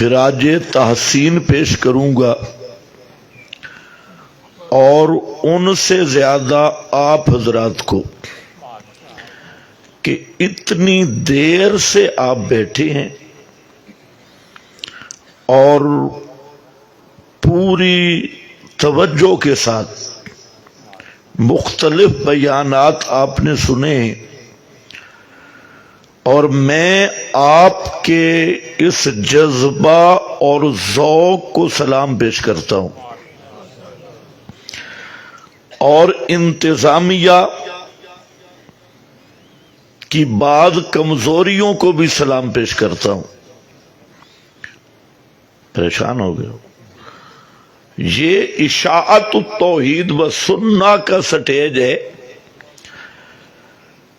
خراج تحسین پیش کروں گا اور ان سے زیادہ آپ حضرات کو کہ اتنی دیر سے آپ بیٹھے ہیں اور پوری توجہ کے ساتھ مختلف بیانات آپ نے سنے ہیں، اور میں آپ کے اس جذبہ اور ذوق کو سلام پیش کرتا ہوں، اور انتظامیہ کی بعض کمزوریوں کو بھی سلام پیش کرتا ہوں۔ پریشان ہو گئے ہو؟ یہ اشاعت التوحید و سنہ کا سٹیج ہے۔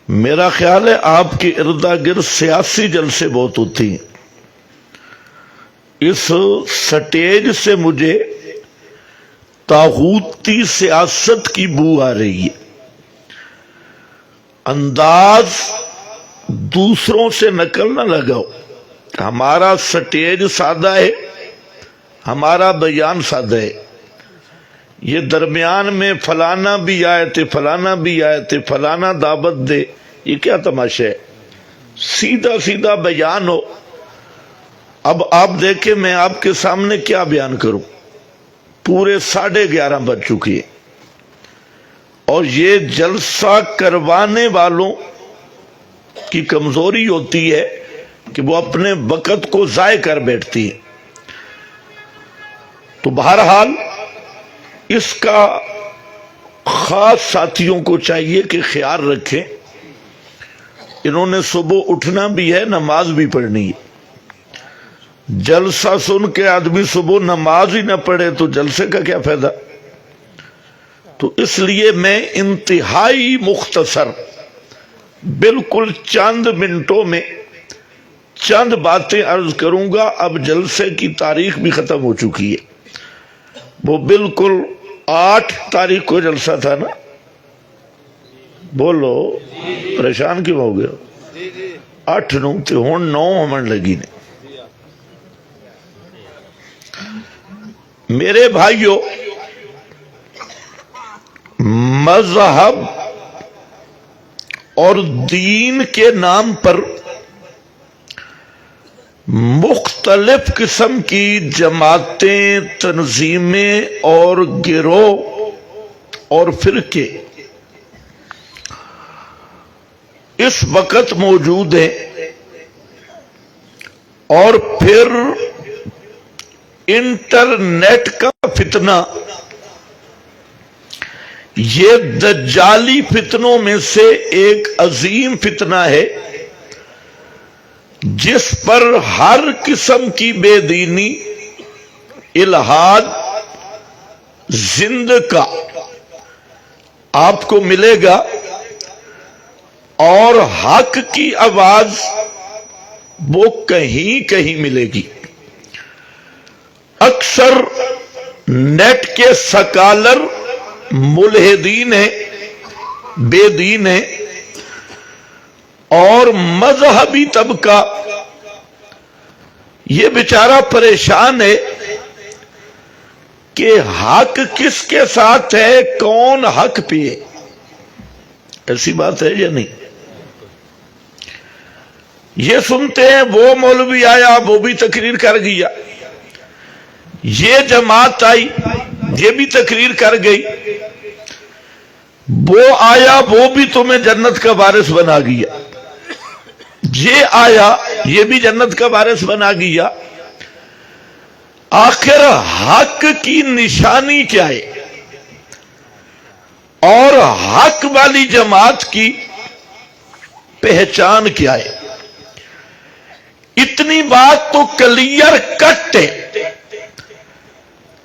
میرا خیال ہے آپ کے اردا گرد سیاسی جلسے بہت ہوتی ہیں، اس سٹیج سے مجھے طاغوتی سیاست کی بو آ رہی ہے۔ انداز دوسروں سے نقل نہ لگاؤ، ہمارا سٹیج سادہ ہے، ہمارا بیان سادہ ہے۔ یہ درمیان میں فلانا بھی آئے تھے، فلانا بھی آئے تھے، فلانا دعوت دے، یہ کیا تماشا ہے؟ سیدھا سیدھا بیان ہو۔ اب آپ دیکھیں میں آپ کے سامنے کیا بیان کروں، پورے 11:30 بج چکی ہے، اور یہ جلسہ کروانے والوں کی کمزوری ہوتی ہے کہ وہ اپنے وقت کو ضائع کر بیٹھتی ہے۔ تو بہرحال اس کا خاص ساتھیوں کو چاہیے کہ خیال رکھیں، انہوں نے صبح اٹھنا بھی ہے، نماز بھی پڑھنی ہے۔ جلسہ سن کے آدمی صبح نماز ہی نہ پڑھے تو جلسے کا کیا فائدہ؟ تو اس لیے میں انتہائی مختصر، بالکل چند منٹوں میں چند باتیں عرض کروں گا۔ اب جلسے کی تاریخ بھی ختم ہو چکی ہے، وہ بالکل 8 تاریخ کو جلسہ تھا نا؟ بولو، پریشان کیوں ہو گئے؟ 8 نو تے ہن 9 ہمن لگی نے۔ میرے بھائیوں، مذہب اور دین کے نام پر مختلف قسم کی جماعتیں، تنظیمیں اور گروہ اور فرقے اس وقت موجود ہیں، اور پھر انٹرنیٹ کا فتنہ یہ دجالی فتنوں میں سے ایک عظیم فتنہ ہے، جس پر ہر قسم کی بے دینی، الہاد، زندگا آپ کو ملے گا، اور حق کی آواز وہ کہیں کہیں ملے گی۔ اکثر نیٹ کے سکالر ملحدین ہیں، بے دین ہیں، اور مذہبی طبقہ یہ بیچارہ پریشان ہے کہ حق کس کے ساتھ ہے، کون حق پیے۔ ایسی بات ہے یا نہیں؟ یہ سنتے ہیں وہ مولوی آیا وہ بھی تقریر کر گیا، یہ جماعت آئی یہ بھی تقریر کر گئی، وہ آیا وہ بھی تمہیں جنت کا وارث بنا گیا، یہ آیا یہ بھی جنت کا وارث بنا گیا۔ آخر حق کی نشانی کیا ہے، اور حق والی جماعت کی پہچان کیا ہے؟ اتنی بات تو کلیئر کٹ ہے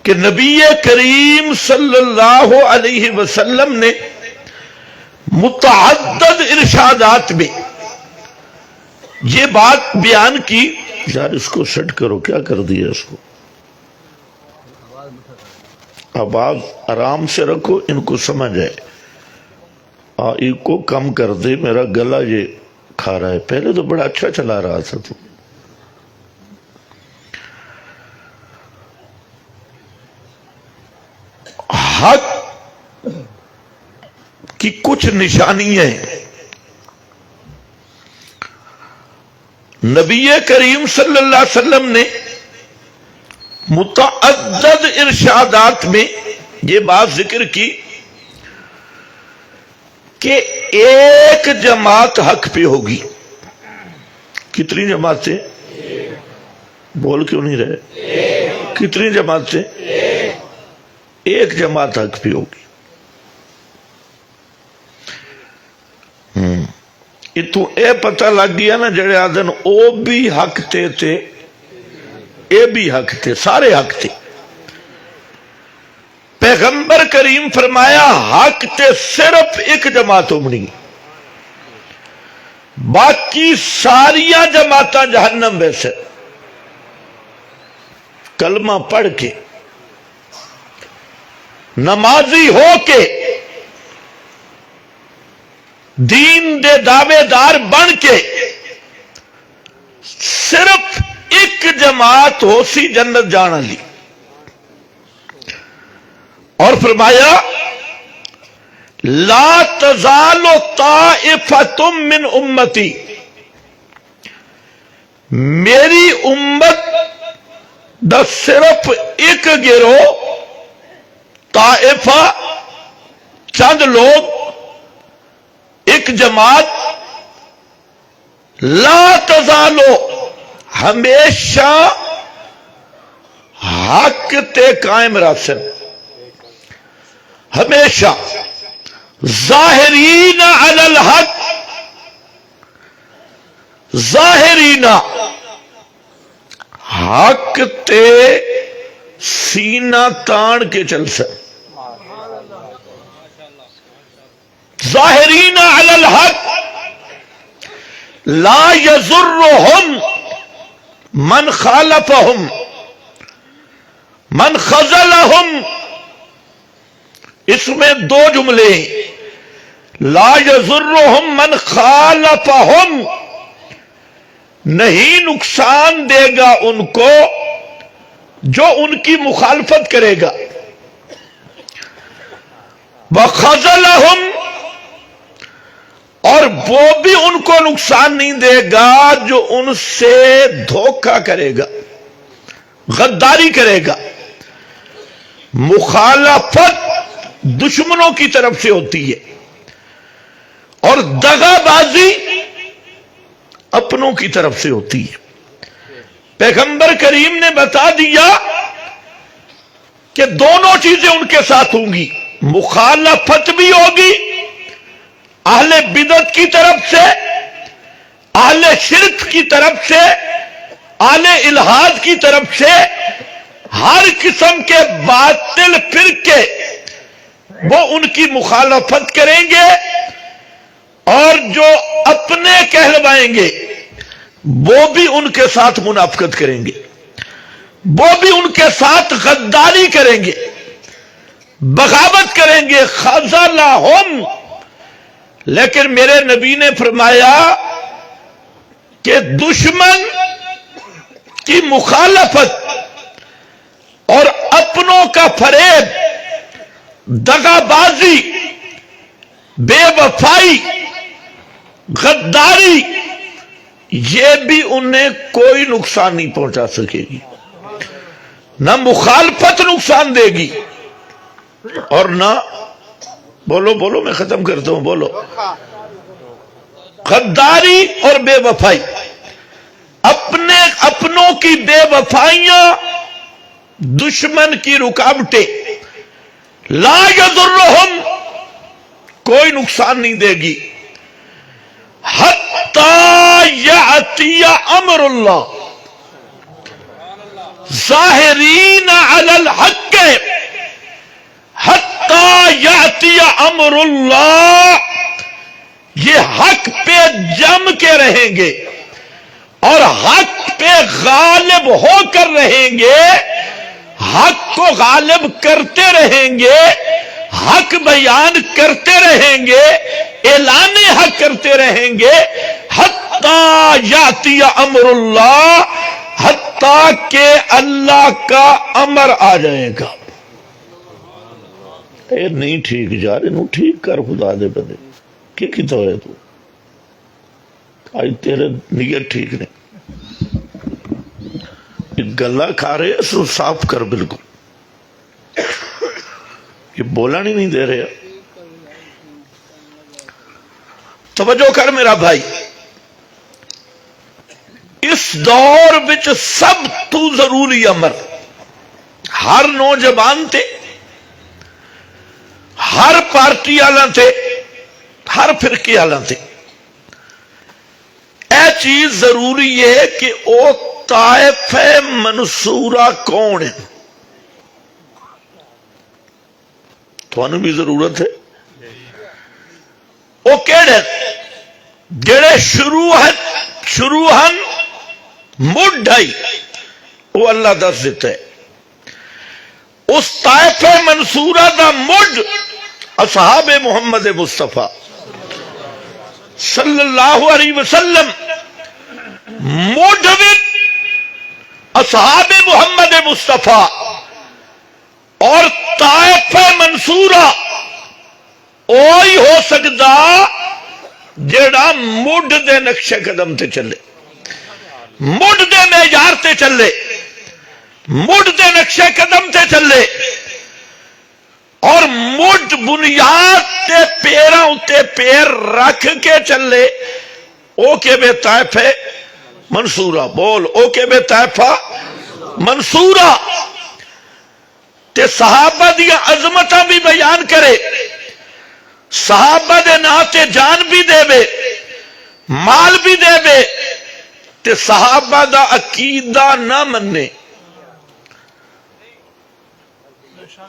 کہ نبی کریم صلی اللہ علیہ وسلم نے متعدد ارشادات میں یہ بات بیان کی۔ یار اس کو سیٹ کرو، کیا کر دیا اس کو؟ آواز آرام سے رکھو، ان کو سمجھ آئے۔ ایک کو کم کر دے، میرا گلا یہ کھا رہا ہے، پہلے تو بڑا اچھا چلا رہا تھا تو۔ حق کی کچھ نشانیاں ہیں۔ نبی کریم صلی اللہ علیہ وسلم نے متعدد ارشادات میں یہ بات ذکر کی کہ ایک جماعت حق پہ ہوگی۔ کتنی جماعتیں؟ بول کیوں نہیں رہے؟ کتنی جماعتیں؟ ایک جماعت حق پہ ہوگی۔ اتوں اے پتہ لگ گیا نا، جڑے آدن او بھی حق تے اے بھی حق تھے، سارے حق تھے۔ پیغمبر کریم فرمایا حق تے صرف ایک جماعت ہونی، باقی ساریاں جماعتاں جہنم ویسے۔ کلمہ پڑھ کے، نمازی ہو کے، دین دے دعوے دار بن کے، صرف ایک جماعت ہو سی جنت جانا لی۔ اور فرمایا لا تزال طائفۃ من امتی، میری امت دا صرف ایک گروہ، طائفہ چند لوگ، ایک جماعت، لا تزالو ہمیشہ حق تے قائم راسن، ہمیشہ ظاہرین علی الحق، ظاہرین حق تے سینہ تان کے چل سن، ظاہرین علی الحق لا یضرہم من خالفہم من خذلہم۔ اس میں دو جملے ہیں، لا یضرہم من خالفہم، نہیں نقصان دے گا ان کو جو ان کی مخالفت کرے گا، وخذلہم، اور وہ بھی ان کو نقصان نہیں دے گا جو ان سے دھوکہ کرے گا، غداری کرے گا۔ مخالفت دشمنوں کی طرف سے ہوتی ہے اور دغا بازی اپنوں کی طرف سے ہوتی ہے۔ پیغمبر کریم نے بتا دیا کہ دونوں چیزیں ان کے ساتھ ہوں گی، مخالفت بھی ہوگی اہل بدعت کی طرف سے، اہل شرک کی طرف سے، اہل الحاد کی طرف سے، ہر قسم کے باطل فرقے وہ ان کی مخالفت کریں گے، اور جو اپنے کہلوائیں گے وہ بھی ان کے ساتھ منافقت کریں گے، وہ بھی ان کے ساتھ غداری کریں گے، بغاوت کریں گے، خذلہم۔ لیکن میرے نبی نے فرمایا کہ دشمن کی مخالفت اور اپنوں کا فریب، دغا بازی، بے وفائی، غداری، یہ بھی انہیں کوئی نقصان نہیں پہنچا سکے گی، نہ مخالفت نقصان دے گی اور نہ، بولو بولو میں ختم کرتا ہوں، بولو، غداری اور بے وفائی، اپنوں کی بے وفائیاں دشمن کی رکاوٹیں، لا یضرہم، کوئی نقصان نہیں دے گی، حتی یأتی امر اللہ، ظاہرین علی الحق، حتی یأتی امر اللہ، یہ حق پہ جم کے رہیں گے اور حق پہ غالب ہو کر رہیں گے، حق کو غالب کرتے رہیں گے، حق بیان کرتے رہیں گے، اعلان حق کرتے رہیں گے، حتی یاتی امر اللہ، حتی کہ اللہ کا امر آ جائے گا۔ اے نہیں ٹھیک یار، انہوں ٹھیک کر خدا دے بندے، کی کیتا ہوئے تو آج تیرے نیت ٹھیک نہیں، گلہ کھا رہے اس کو صاف کر بالکل، یہ بولا نہیں دے رہے۔ توجہ کر میرا بھائی، اس دور بچ سب تو ضروری امر ہر نوجوان تے، ہر پارٹی آلان تے، ہر فرقے آلان تے اے چیز ضروری ہے کہ او طائف منصورہ کون ہے۔ تو انہوں بھی ضرورت ہے او کیڑے جڑے شروعاً مڈ آئی، وہ اللہ دس دیتا ہے۔ اس طائف منصورہ دا مڈ اصحاب محمد مصطفیٰ صلی اللہ علیہ وسلم، مڈ اصحاب محمد مصطفیٰ، اور طائف منصورہ اوہی ہو سکتا جیڑا مڈ دے نقش قدم تے چلے، مڈ دے معیار تے چلے، مڈ دے نقش قدم تے چلے، اور مڈ بنیاد تے پیراں اتے پیر رکھ کے چلے، او کے بے طائف منصورہ، بول او کے بے طائف منصورہ۔ تے صحابہ دیا عظمتہ بھی بیان کرے، صحابہ دے ناتے جان بھی دے بے، مال بھی دے بے، تے صحابہ دا عقیدہ نہ مننے،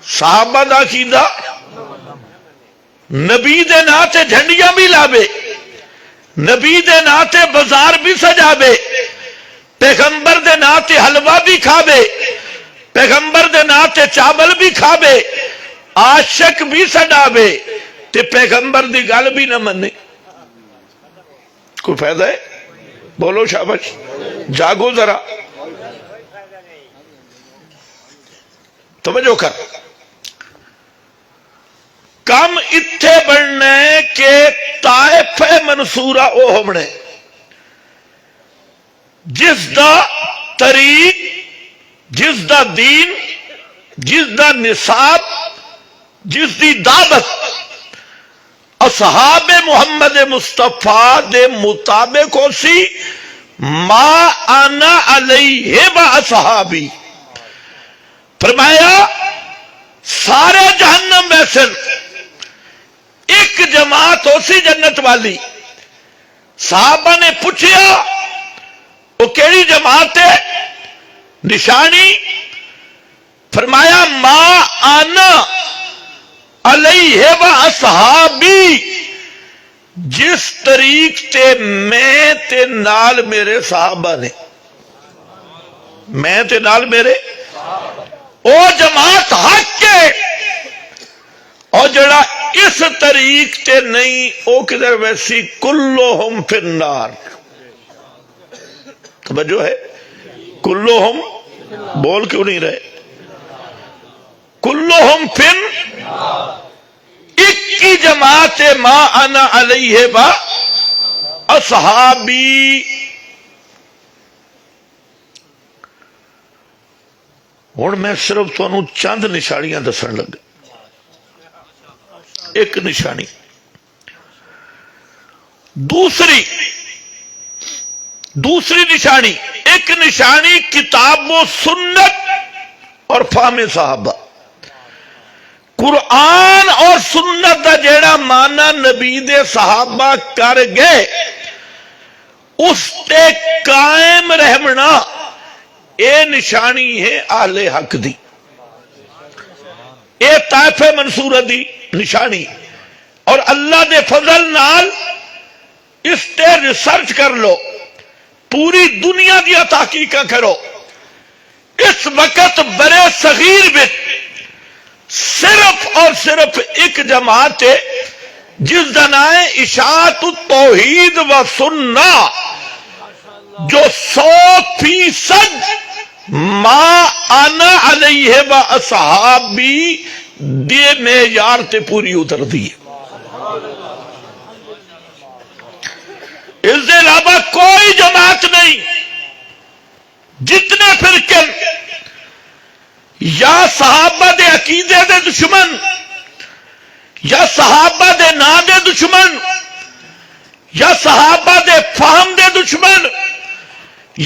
صحابہ دا عقیدہ نبی دے ناتے جھنڈیاں بھی لابے، نبی دے ناتے بازار بھی سجابے، پیغمبر دے ناتے حلوہ بھی کھابے، پیغمبر دے ناتے چاول بھی کھابے، عاشق بھی سجابے، تے پیغمبر دی گل بھی نہ مننے۔ کوئی فائدہ ہے؟ بولو شاباش، جاگو ذرا، توجہ کر۔ کم اتھے بڑھنے کے طائف منصورہ او ہونے جس دا طریق، جس دا دین، جس دا نصاب، جس دی دعوت اصحاب محمد مصطفیٰ دے مطابق ہو سی، ما انا علیہ و اصحابی، فرمایا سارے جہنم بیسن ایک جماعت ہو سی جنت والی۔ صحابہ نے پوچھیا وہ کیڑی جماعت ہے، نشانی، فرمایا ما انا علیہ و اصحابی، جس طریق تے میں تے نال میرے صحابہ نے، میں تے نال میرے، او جماعت حق کے، اور جڑا اس طریق تے نہیں او کدھر ویسی کلہم فی النار۔ توجہ ہے، کلہم بول کیوں نہیں رہے، کلہم فی النار، ایک کی جماعت ما انا علیہ و اصحابی۔ اور میں صرف تو انہوں چند نشانیاں دسن لگا۔ ایک نشانی، دوسری نشانی، ایک نشانی کتاب و سنت اور فہم صحابہ، قرآن اور سنت دا جیڑا مانا نبی دے صحابہ کر گئے اس تے قائم رہنا، اے نشانی ہے اہل حق دی، اے طائف منصورہ دی نشانی۔ اور اللہ دے فضل نال اس تے ریسرچ کر لو، پوری دنیا دیا تحقیقہ کرو، اس وقت برے صغیر بچ صرف اور صرف ایک جماعت ہے جس دا نام ہے اشاعت التوحید و سنہ، جو 100% ما انا علیہ و اصحابی دے معیار تے پوری اتر دی ہے۔ اس کے علاوہ کوئی جماعت نہیں، جتنے فرقے یا صحابہ دے عقیدے دے دشمن، یا صحابہ دے نا دے دشمن، یا صحابہ دے فہم دے دشمن،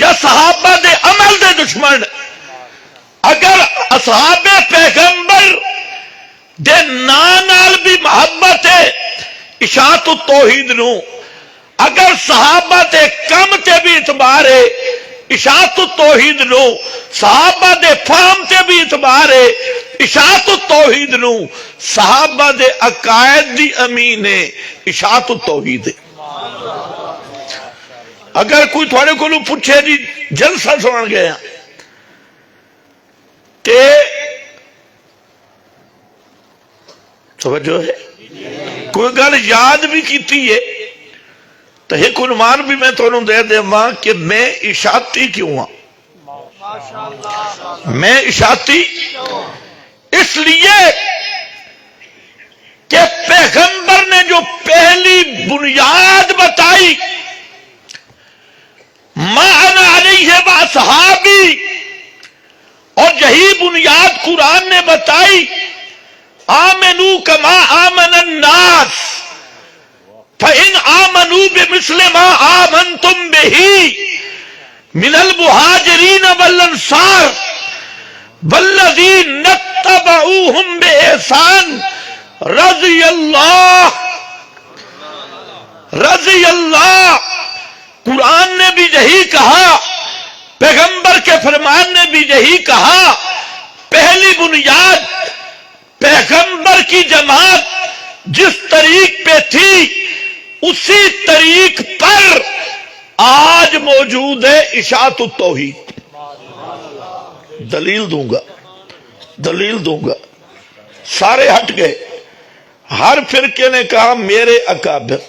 یا صحابہ دے عمل دے دشمن، اگر اصحاب پیغمبر دے نال بھی محبت ہے اشاعت التوحید نو، اگر صحابہ دے کم تے بھی اعتبار ہے اشاعت التوحید نو، صحابہ دے فہم تے بھی اعتبار ہے اشاعت التوحید نو، صحابہ دے عقائد دی امین ہے اشاعت التوحید ہے۔ اگر کوئی تھوڑے کو پوچھے جی جلسہ سنن گیا تے توجہ ہے، کوئی گل یاد بھی کیتی ہے تو ایک عنوان بھی میں تو انہوں دے دے ماں کہ میں اشاعتی کیوں ہوں۔ میں اشاعتی اس لیے کہ پیغمبر نے جو پہلی بنیاد بتائی ما انا علیہ واصحابی، اور یہی بنیاد قرآن نے بتائی آمنو کما آمن الناس فَإِنْ آمَنُوا بِمِثْلِ مَا آمَنْتُمْ بِهِ مِنَ الْمُهَاجِرِينَ وَالْأَنصَارِ وَالَّذِينَ اتَّبَعُوهُمْ بِإِحْسَانٍ رضی اللہ۔ قرآن نے بھی یہی کہا، پیغمبر کے فرمان نے بھی یہی کہا، پہلی بنیاد پیغمبر کی جماعت جس طریق پہ تھی اسی طریق پر آج موجود ہے اشاعت التوحید۔ دلیل دوں گا، سارے ہٹ گئے، ہر فرقے نے کہا میرے اکابر،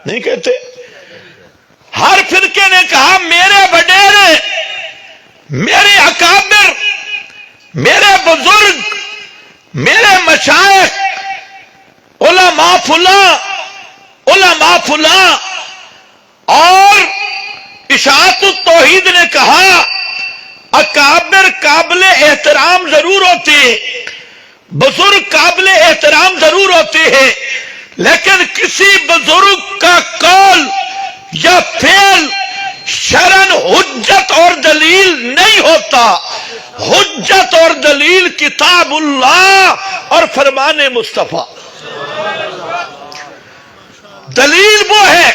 نہیں کہتے، ہر فرقے نے کہا میرے وڈیرے، میرے اکابر، میرے بزرگ، میرے مشائخ، علماء فلاں، اور اشاعت التوحید نے کہا اکابر قابل احترام ضرور ہوتے ہیں، بزرگ قابل احترام ضرور ہوتے ہیں، لیکن کسی بزرگ کا قول یا فعل شرعاً حجت اور دلیل نہیں ہوتا۔ حجت اور دلیل کتاب اللہ اور فرمان مصطفیٰ۔ دلیل وہ ہے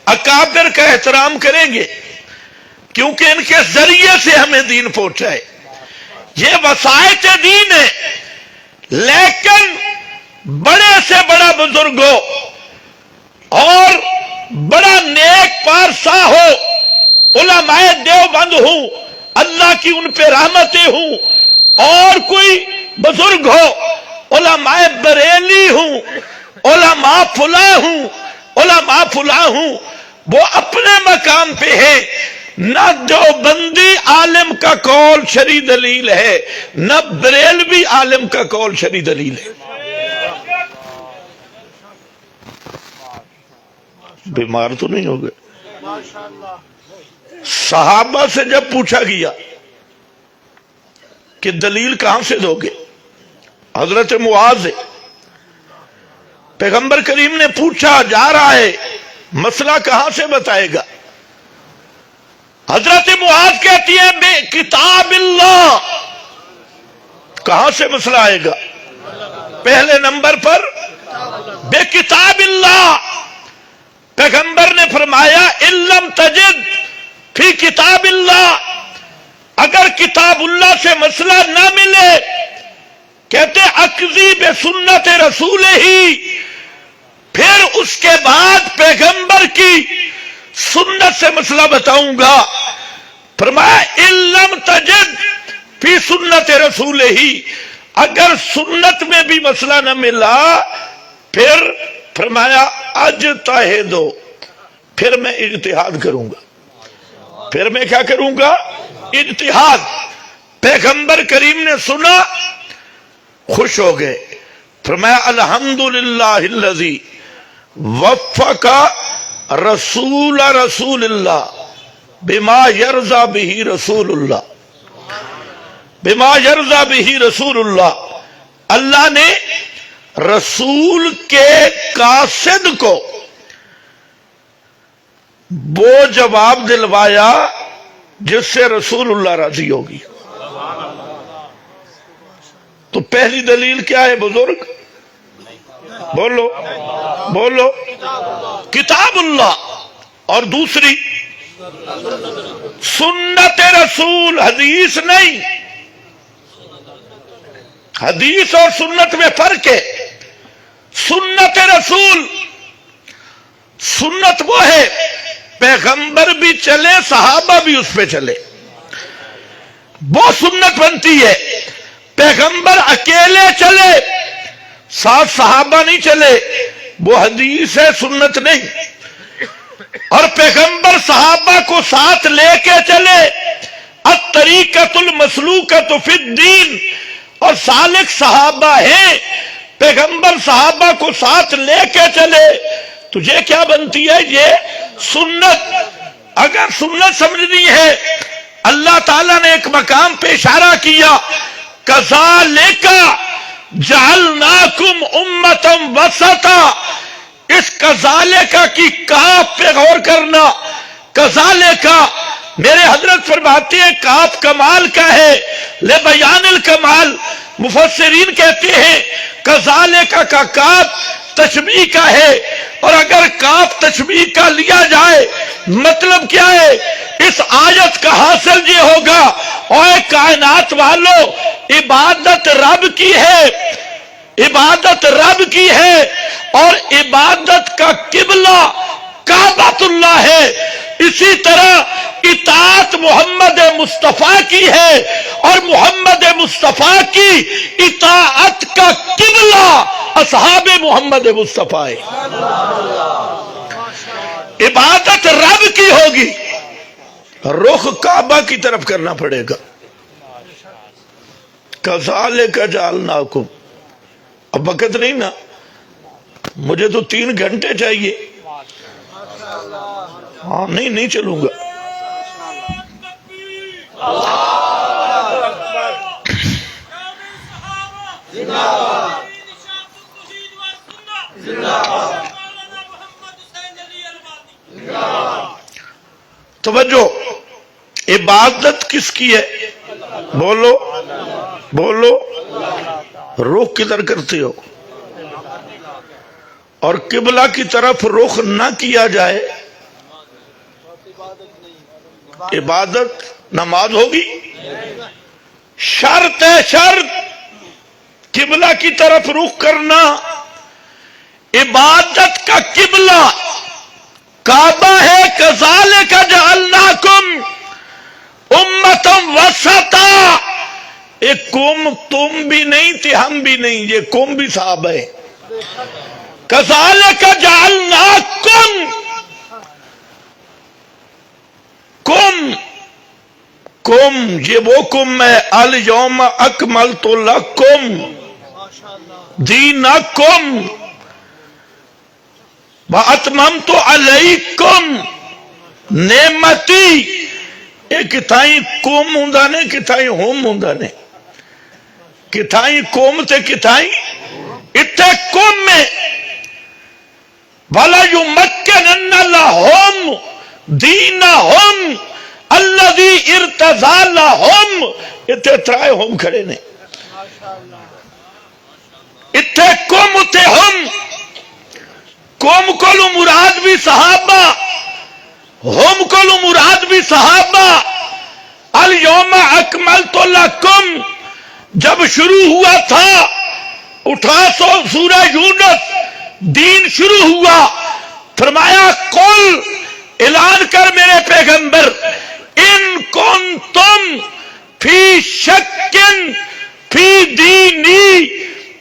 اکابر کا احترام کریں گے کیونکہ ان کے ذریعے سے ہمیں دین پہنچا ہے، یہ وسائط دین ہے، لیکن بڑے سے بڑا بزرگ ہو اور بڑا نیک پارسا ہو، علماء دیوبند ہوں، اللہ کی ان پہ رحمتیں ہوں، اور کوئی بزرگ ہو، علماء بریلی ہوں، علماء فلاں ہوں، وہ اپنے مقام پہ ہیں، نہ دیوبندی عالم کا قول شرعی دلیل ہے، نہ بریلوی عالم کا قول شرعی دلیل ہے۔ بیمار تو نہیں ہو گئے؟ صحابہ سے جب پوچھا گیا کہ دلیل کہاں سے دو گے، حضرت معاذ ہے، پیغمبر کریم نے پوچھا جا رہا ہے مسئلہ کہاں سے بتائے گا؟ حضرت معاذ کہتی ہے بے کتاب اللہ، کہاں سے مسئلہ آئے گا؟ پہلے نمبر پر بے کتاب اللہ۔ پیغمبر نے فرمایا علم تجد فی کتاب اللہ، اگر کتاب اللہ سے مسئلہ نہ ملے، کہتے اقضی بے سنت رسول ہی، پھر اس کے بعد پیغمبر کی سنت سے مسئلہ بتاؤں گا۔ فرمایا علم تجد فی سنت رسول ہی، اگر سنت میں بھی مسئلہ نہ ملا پھر فرمایا اجتہدو، پھر میں اجتہاد کروں گا، پھر میں کیا کروں گا؟ اجتہاد۔ پیغمبر کریم نے سنا، خوش ہو گئے، فرمایا الحمدللہ الذی وفق رسول اللہ بما یرضی بہ رسول اللہ، بما یرضی بہ رسول اللہ، اللہ نے رسول کے قاصد کو وہ جواب دلوایا جس سے رسول اللہ راضی ہوگی۔ تو پہلی دلیل کیا ہے بزرگ؟ بولو بولو، کتاب اللہ، اور دوسری سنت رسول، حدیث نہیں۔ حدیث اور سنت میں فرق ہے۔ سنت رسول، سنت وہ ہے پیغمبر بھی چلے صحابہ بھی اس پہ چلے، وہ سنت بنتی ہے۔ پیغمبر اکیلے چلے ساتھ صحابہ نہیں چلے، وہ حدیث ہے، سنت نہیں۔ اور پیغمبر صحابہ کو ساتھ لے کے چلے، الطریقۃ المسلوکۃ فی الدین، اور سالک صحابہ ہیں، پیغمبر صحابہ کو ساتھ لے کے چلے، تجھے کیا بنتی ہے؟ یہ سنت۔ اگر سنت سمجھنی ہے، اللہ تعالیٰ نے ایک مقام پہ اشارہ کیا، کذالک جعلناکم امۃ وسطا، اس کذالک کی کاف پہ غور کرنا۔ کذالک، میرے حضرت فرماتے ہیں کاف کمال کا ہے، لبیان الکمال۔ مفسرین کہتے ہیں کذالک کا کاف تشبیہ کا ہے، اور اگر کاف تشبیہ کا لیا جائے مطلب کیا ہے؟ اس آیت کا حاصل یہ ہوگا، اوے کائنات والو، عبادت رب کی ہے، عبادت رب کی ہے، اور عبادت کا قبلہ کعبۃ اللہ ہے۔ اسی طرح اطاعت محمد مصطفیٰ کی ہے، اور محمد مصطفیٰ کی اطاعت کا قبلہ اصحاب محمد مصطفیٰ ہے۔ عبادت رب کی ہوگی، رخ کعبہ کی طرف کرنا پڑے گا۔ کذالک جعلناکم، اب وقت نہیں نا، مجھے تو 3 گھنٹے چاہیے، ہاں نہیں چلوں گا۔ توجہ، عبادت کس کی ہے؟ بولو بولو، رخ کدھر کرتے ہو؟ اور قبلہ کی طرف رخ نہ کیا جائے عبادت نماز ہوگی؟ شرط ہے، شرط قبلہ کی طرف رخ کرنا۔ عبادت کا قبلہ کعبہ ہے۔ کذالک جعلناکم امۃ وسطا، ایک قوم تم بھی نہیں تھے ہم بھی نہیں، یہ قوم بھی صحابہ ہے۔ کذالک جعلناکم، کم یہ وہ کم ہے، الیوم اکملت لکم دینکم واتممت علیکم نعمتی۔ یہ کتائیں قوم ہوندا نے، کتائیں ہوم ہوندا نے، کتائیں قوم تے کتائیں اتھے قوم میں۔ وَلَيُمَكِّنَنَّ لَهُمْ دِينَهُمْ الَّذِي ارْتَضَىٰ لَهُمْ، اتھے ترائے ہوم کھڑے نے، اتھے قوم اتھے ہم۔ قوم کولو مراد بھی صحابہ، ہم کولو مراد بھی صحابہ۔ الیوم اکملت لکم جب شروع ہوا تھا 1800 سورہ یونس، دین شروع ہوا، فرمایا قل، اعلان کر میرے پیغمبر، ان کنتم فی شک فی دینی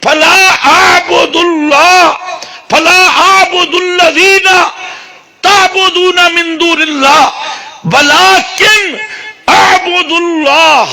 فلا اعبد اللہ، فلا اعبد الذین تعبدون من دون اللہ ولکن اعبد اللہ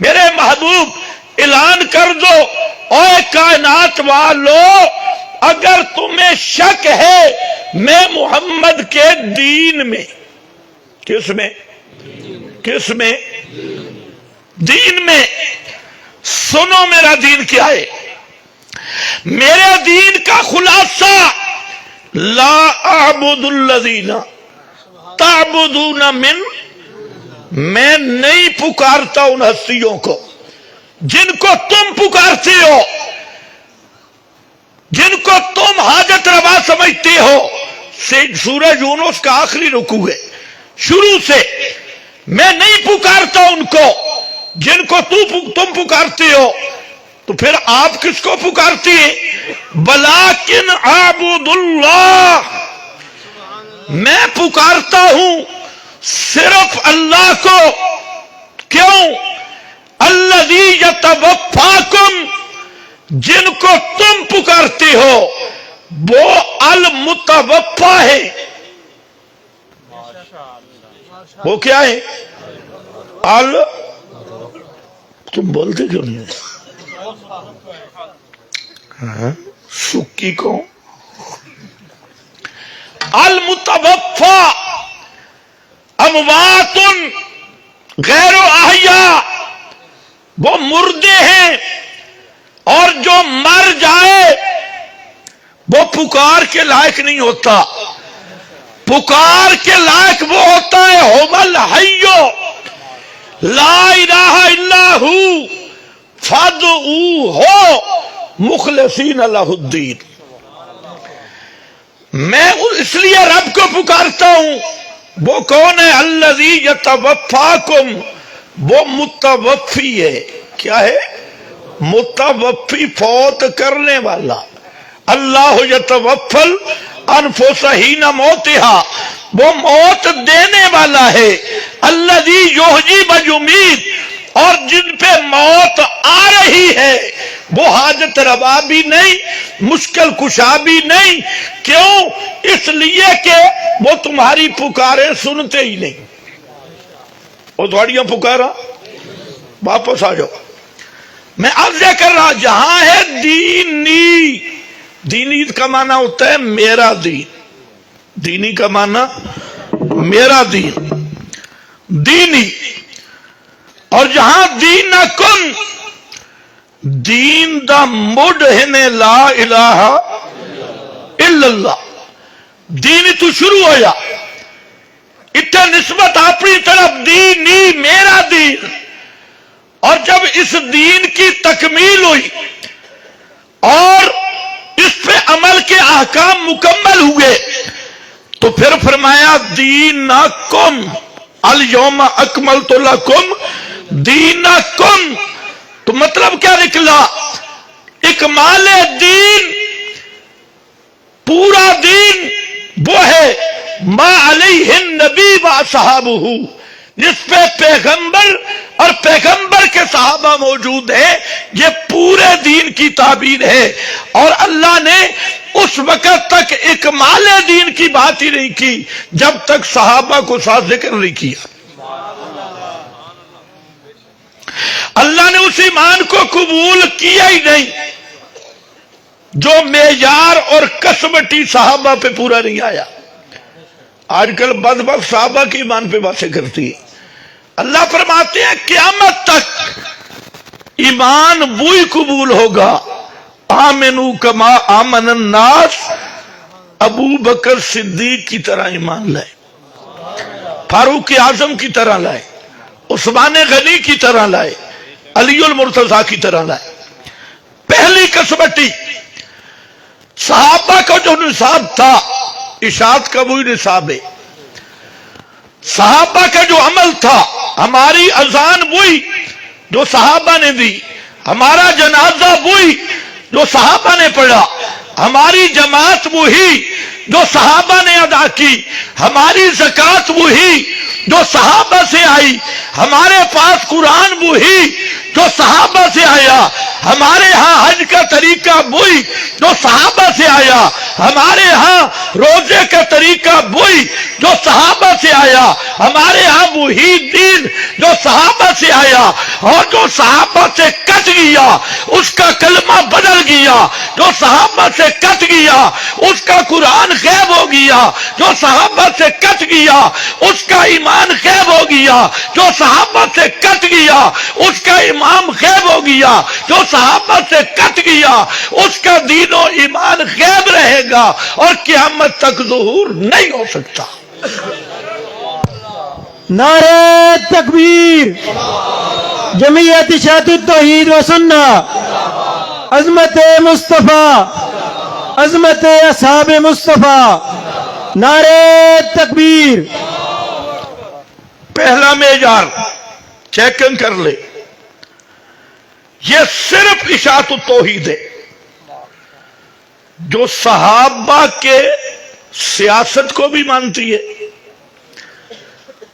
میرے محبوب اعلان کر دو اے کائنات والو، اگر تمہیں شک ہے میں محمد کے دین میں، کس میں؟ کس میں؟ دین میں، سنو میرا دین کیا ہے؟ میرے دین کا خلاصہ لا اعبد الذین تعبدون من، میں نہیں پکارتا ان ہستیوں کو جن کو تم پکارتے ہو، جن کو تم حاجت روا سمجھتے ہو۔ سورہ یونس کا آخری رکوع ہے، شروع سے میں نہیں پکارتا ان کو جن کو تم پکارتے ہو، تو پھر آپ کس کو پکارتی ہیں؟ بلاکن اعبد اللہ، میں پکارتا ہوں صرف اللہ کو۔ کیوں؟ الذی یتوفاکم، جن کو تم پکارتے ہو وہ المتوفا ہے۔ وہ کیا ہے؟ تم بولتے کیوں نہیں؟ سکی کو المتوفا اموات غیر احیاء، وہ مردے ہیں، اور جو مر جائے وہ پکار کے لائق نہیں ہوتا۔ پکار کے لائق وہ ہوتا ہے هو الحی لا الہ الا ہو فادعوہ مخلصین لہ الدین۔ میں اس لیے رب کو پکارتا ہوں۔ وہ کون ہے؟ الذی یتوفاکم، وہ متوفی ہے۔ کیا ہے؟ متوفی، فوت کرنے والا۔ اللہ یتوفل انفس حین موتہا، وہ موت دینے والا ہے۔ الذی یحیی و یمیت، اور جن پہ موت آ رہی ہے وہ حاجت روا بھی نہیں، مشکل کشا بھی نہیں۔ کیوں؟ اس لیے کہ وہ تمہاری پکاریں سنتے ہی نہیں۔ وہ تھوڑیاں پکارا، واپس آ جاؤ۔ میں عرض کر رہا، جہاں ہے دینی، دینی کا معنی ہوتا ہے میرا دین، دینی کا معنی میرا دین، دینی۔ اور جہاں دینکم، دین دا مڈ ہے لا الہ الا اللہ، دین تو شروع ہویا اتنے نسبت اپنی طرف، دینی میرا دین۔ اور جب اس دین کی تکمیل ہوئی اور اس پہ عمل کے احکام مکمل ہوئے تو پھر فرمایا دینکم الیوم اکملت لکم دینکم۔ تو مطلب کیا نکلا؟ اکمال دین، پورا دین وہ ہے ما علیہ النبی و اصحابہ، جس پہ پیغمبر اور پیغمبر کے صحابہ موجود ہیں۔ یہ پورے دین کی تعبیر ہے، اور اللہ نے اس وقت تک اکمال دین کی بات ہی نہیں کی جب تک صحابہ کو ساتھ ذکر نہیں کیا۔ اللہ نے اس ایمان کو قبول کیا ہی نہیں جو معیار اور کسوٹی صحابہ پہ پورا نہیں آیا۔ آج کل بدبخت صحابہ کی ایمان پہ باتیں کرتی ہے۔ اللہ فرماتے ہیں قیامت تک ایمان وہی قبول ہوگا، آمنو کما آمن الناس، ابو بکر صدیق کی طرح ایمان لائے، فاروق اعظم کی طرح لائے، عثمان غنی کی طرح لائے، علی المرتضیٰ کی طرح لائے۔ پہلی کسوٹی صحابہ کا جو نصاب تھا، اشاعت کا وہی نصاب ہے۔ صحابہ کا جو عمل تھا، ہماری اذان وہی جو صحابہ نے دی، ہمارا جنازہ وہی جو صحابہ نے پڑھا، ہماری جماعت وہی جو صحابہ نے ادا کی، ہماری زکوٰۃ وہی جو صحابہ سے آئی، ہمارے پاس قرآن وہی جو صحابہ سے آیا، ہمارے ہاں حج کا طریقہ وہی جو صحابہ سے آیا، ہمارے ہاں روزے کا طریقہ وہی جو صحابہ سے آیا، ہمارے ہاں وہی دین جو صحابہ سے آیا، اور جو صحابہ سے کٹ گیا اس کا کلمہ بدل گیا، جو صحابہ سے کٹ گیا اس کا قرآن غائب ہو گیا، جو صحابہ سے کٹ گیا اس کا ایمان غائب ہو گیا، جو صحابہ سے کٹ گیا اس کا امام غائب ہو گیا، جو صحابہ سے کٹ گیا اس کا دین و ایمان غائب رہے گا اور قیامت تک ظہور نہیں ہو سکتا۔ نعرہ تکبیر، جمعیت اشاعت التوحید و سنہ، عظمت مصطفیٰ، عظمت اصحاب مصطفیٰ، نعرہ تکبیر۔ پہلا معیار چیکنگ کر لے، یہ صرف اشاعت التوحید ہے جو صحابہ کے سیاست کو بھی مانتی ہے۔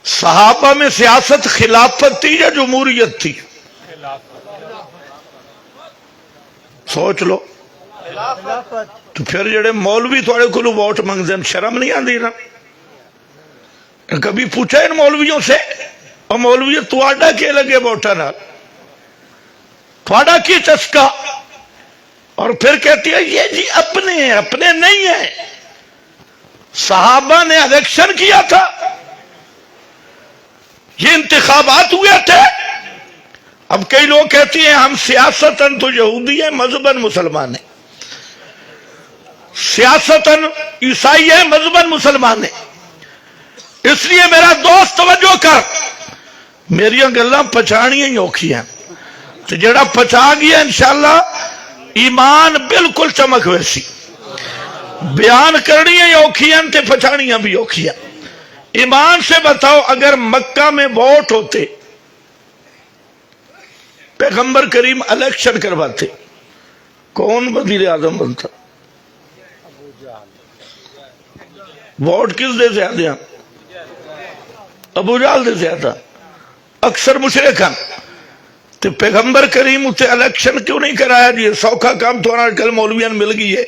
صحابہ میں سیاست خلافت تھی یا جمہوریت تھی؟ سوچ لو۔ تو پھر جڑے مولوی تھوڑے کو ووٹ منگتے ہیں، شرم نہیں آتی نا؟ کبھی پوچھا ان مولویوں سے، اور مولوی تھوڑا کیا لگے ووٹاں نال، تھوڑا کی چسکا؟ اور پھر کہتی ہے یہ جی اپنے ہیں، اپنے نہیں ہیں۔ صحابہ نے الیکشن کیا تھا، یہ انتخابات ہوئے تھے۔ اب کئی لوگ کہتے ہیں ہم سیاستاً تو یہودی ہیں، مذہباً مسلمان ہیں، سیاستاً عیسائی ہیں، مذہباً مسلمان ہیں۔ اس لیے میرا دوست توجہ کر، میری گلاں پچھانیاں ہی اوکھی ہیں، تو جڑا پچھا گیا انشاءاللہ ایمان بالکل چمک ویسی۔ بیان کرنیاں ہی اوکھی ہیں تے پچھانیاں بھی اوکھی ہیں۔ ایمان سے بتاؤ، اگر مکہ میں ووٹ ہوتے، پیغمبر کریم الیکشن کرواتے، کون وزیر اعظم بنتا؟ ووٹ کس دے زیادہ؟ ابو جہل دے زیادہ، اکثر مشرکان۔ تو پیغمبر کریم اسے الیکشن کیوں نہیں کرایا؟ جی سوکھا کام تو کل مولویان مل گئی ہے،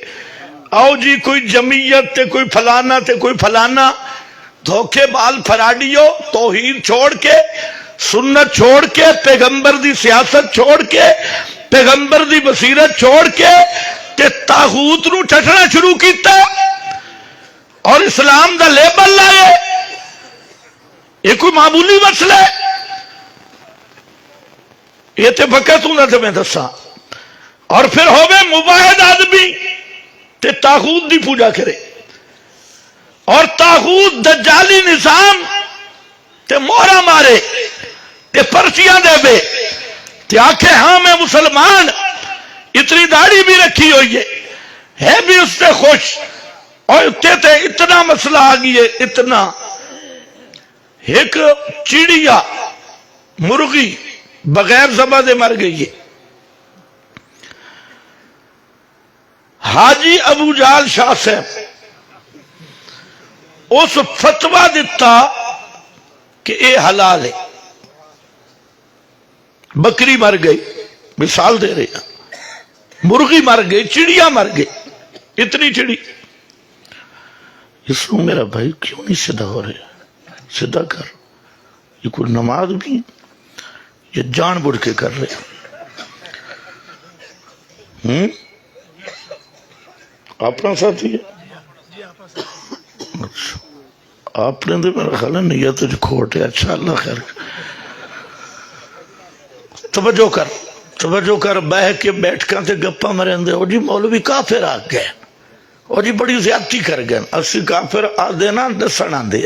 آؤ جی کوئی جمعیت تے کوئی فلانا تے کوئی فلانا، دھوکے بال فراڈیو، توحید چھوڑ کے، سنت چھوڑ کے، پیغمبر دی سیاست چھوڑ کے، پیغمبر دی بصیرت چھوڑ کے تے طاغوت نو چٹنا شروع کیتا اور اسلام دا لیبل لائے۔ یہ کوئی معمولی مسئلہ ہے؟ یہ تے فقط ہوں تے میں دسا۔ اور پھر ہوئے مباہد آدمی تے طاغوت دی پوجا کرے، اور طاغوت دجالی نظام تے مورا مارے تے پرچیاں دے بے تے آکھے ہاں میں مسلمان، اتنی داڑھی بھی رکھی ہوئی ہے بھی اس سے خوش، اور تے اتنا مسئلہ آگئی ہے، اتنا۔ ایک چڑیا مرغی بغیر ذبح دے مر گئی ہے، حاجی ابو جہل شاہ صاحب اس فتویٰ دیتا کہ اے حلال ہے۔ بکری مر گئی، مثال دے رہے ہیں، مرغی مر گئی، چڑیا مر گئی، اتنی چڑی، اس کو میرا بھائی کیوں نہیں سیدھا ہو رہے؟ سیدھا کر، یہ کوئی نماز بھی یہ جان بڑھ کے کر رہے ہیں۔ اپنا ساتھی ہے، آپ نے تو میرا خیال ہے نیت کھوٹ ہے۔ اچھا اللہ خیر۔ توجہ کر، توجہ کر، بہ کے بیٹھکاں تے گپا مریں دے، او جی مولوی کافر آ گئے، او جی بڑی زیادتی کر گئے، اسی کافر آ دینا دسن آ دے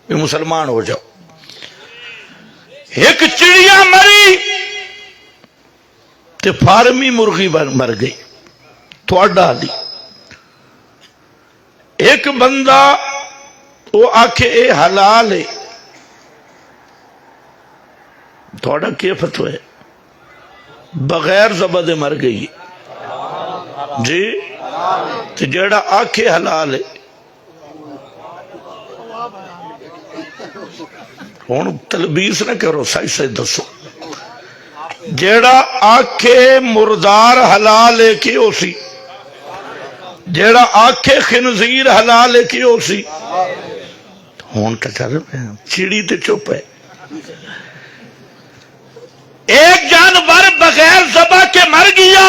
یہ مسلمان ہو جاؤ۔ ایک چڑیا مری تے فارمی مرغی مر گئی، تھوڑا دی۔ ایک بندہ وہ آکھے اے حلال ہے، تھوڑا کیا فتوی ہے؟ بغیر ذبح دے مر گئی جی، تے جیڑا آکھے حلال ہے ہون تلبیس نہ کرو، سچ سچ دسو۔ جیڑا آکھے مردار حلال ہے کی ہو سی؟ جیڑا آکھے خنزیر حلال ہے کی ہو سی؟ ہون تو چل رہے ہیں چڑی تے چپ ہے. ایک جانور بغیر ذبح کے مر گیا.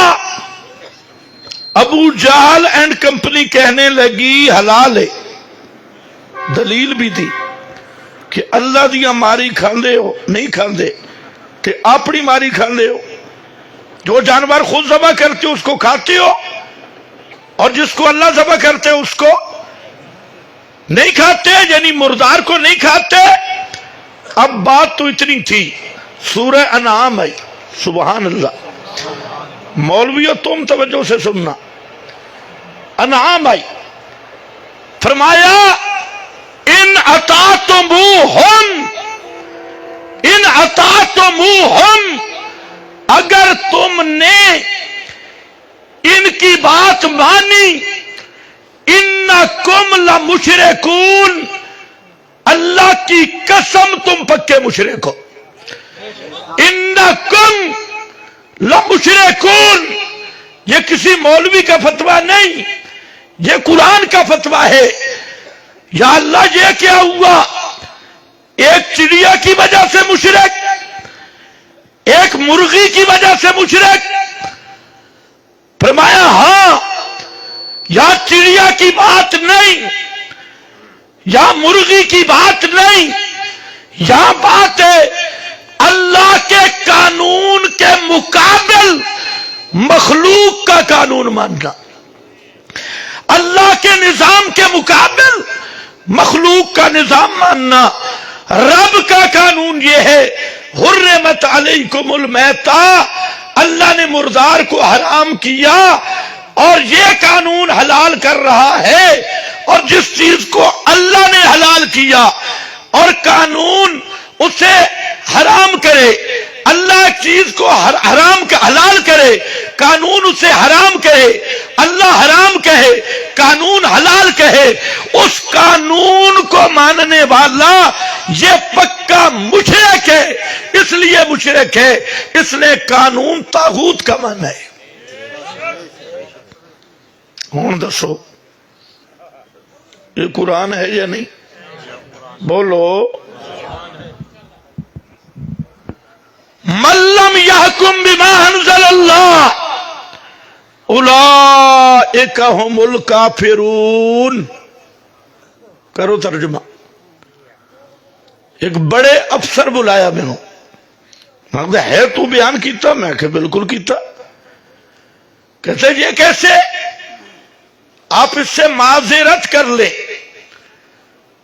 ابو جہل اینڈ کمپنی کہنے لگی حلال ہے. دلیل بھی تھی کہ اللہ دیا ماری کھاندے ہو نہیں کھاندے کہ اپنی ماری کھاندے ہو. جو جانور خود ذبح کرتے ہو اس کو کھاتے ہو اور جس کو اللہ ذبح کرتے اس کو نہیں کھاتے, یعنی مردار کو نہیں کھاتے. اب بات تو اتنی تھی. سورہ انعام ہے. سبحان اللہ. مولویو تم توجہ سے سننا. انعام ہے. فرمایا ان اطعتموہم اگر تم نے ان کی بات مانی انکم لمشرکون اللہ کی قسم تم پکے مشرک ہو. انکم لمشرکون یہ کسی مولوی کا فتویٰ نہیں, یہ قرآن کا فتویٰ ہے. یا اللہ یہ کیا ہوا؟ ایک چڑیا کی وجہ سے مشرک, ایک مرغی کی وجہ سے مشرک. فرمایا ہاں یا چڑیا کی بات نہیں یا مرغی کی بات نہیں, یا بات ہے اللہ کے قانون کے مقابل مخلوق کا قانون ماننا. اللہ کے نظام کے مقابل مخلوق کا نظام ماننا. رب کا قانون یہ ہے حرمت علیکم المیتہ, اللہ نے مردار کو حرام کیا اور یہ قانون حلال کر رہا ہے. اور جس چیز کو اللہ نے حلال کیا اور قانون اسے حرام کرے, اللہ ایک چیز کو حلال کرے, قانون اسے حرام کرے, اللہ حرام کہے, قانون حلال کہے, اس قانون کو ماننے والا یہ پکا مشرک ہے. اس لیے مشرک ہے اس نے قانون طاغوت کا مانا ہے. ہوں دسو یہ قرآن ہے یا نہیں؟ بولو. من لم يحكم بما انزل الله اولئك هم الكافرون. کرو ترجمہ. ایک بڑے افسر بلایا میں ہوں, ہے تو بیان کیتا؟ میں کہ بالکل کیتا. کہتے یہ کیسے؟ آپ اس سے معذرت کر لیں.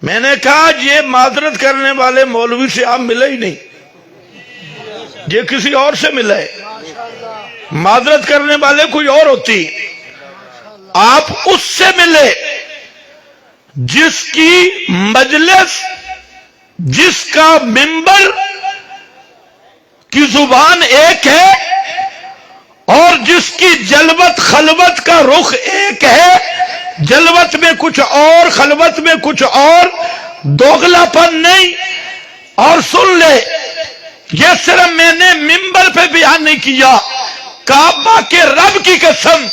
میں نے کہا یہ معذرت کرنے والے مولوی سے آپ ملے ہی نہیں, یہ کسی اور سے ملا ہے. معذرت کرنے والے کوئی اور ہوتی. آپ اس سے ملے جس کی مجلس, جس کا منبر کی زبان ایک ہے اور جس کی جلوت خلوت کا رخ ایک ہے. جلوت میں کچھ اور, خلوت میں کچھ اور, دوغلا پن نہیں. اور سن لے, یہ صرف میں نے منبر پہ بیان نہیں کیا, کعبہ کے رب کی قسم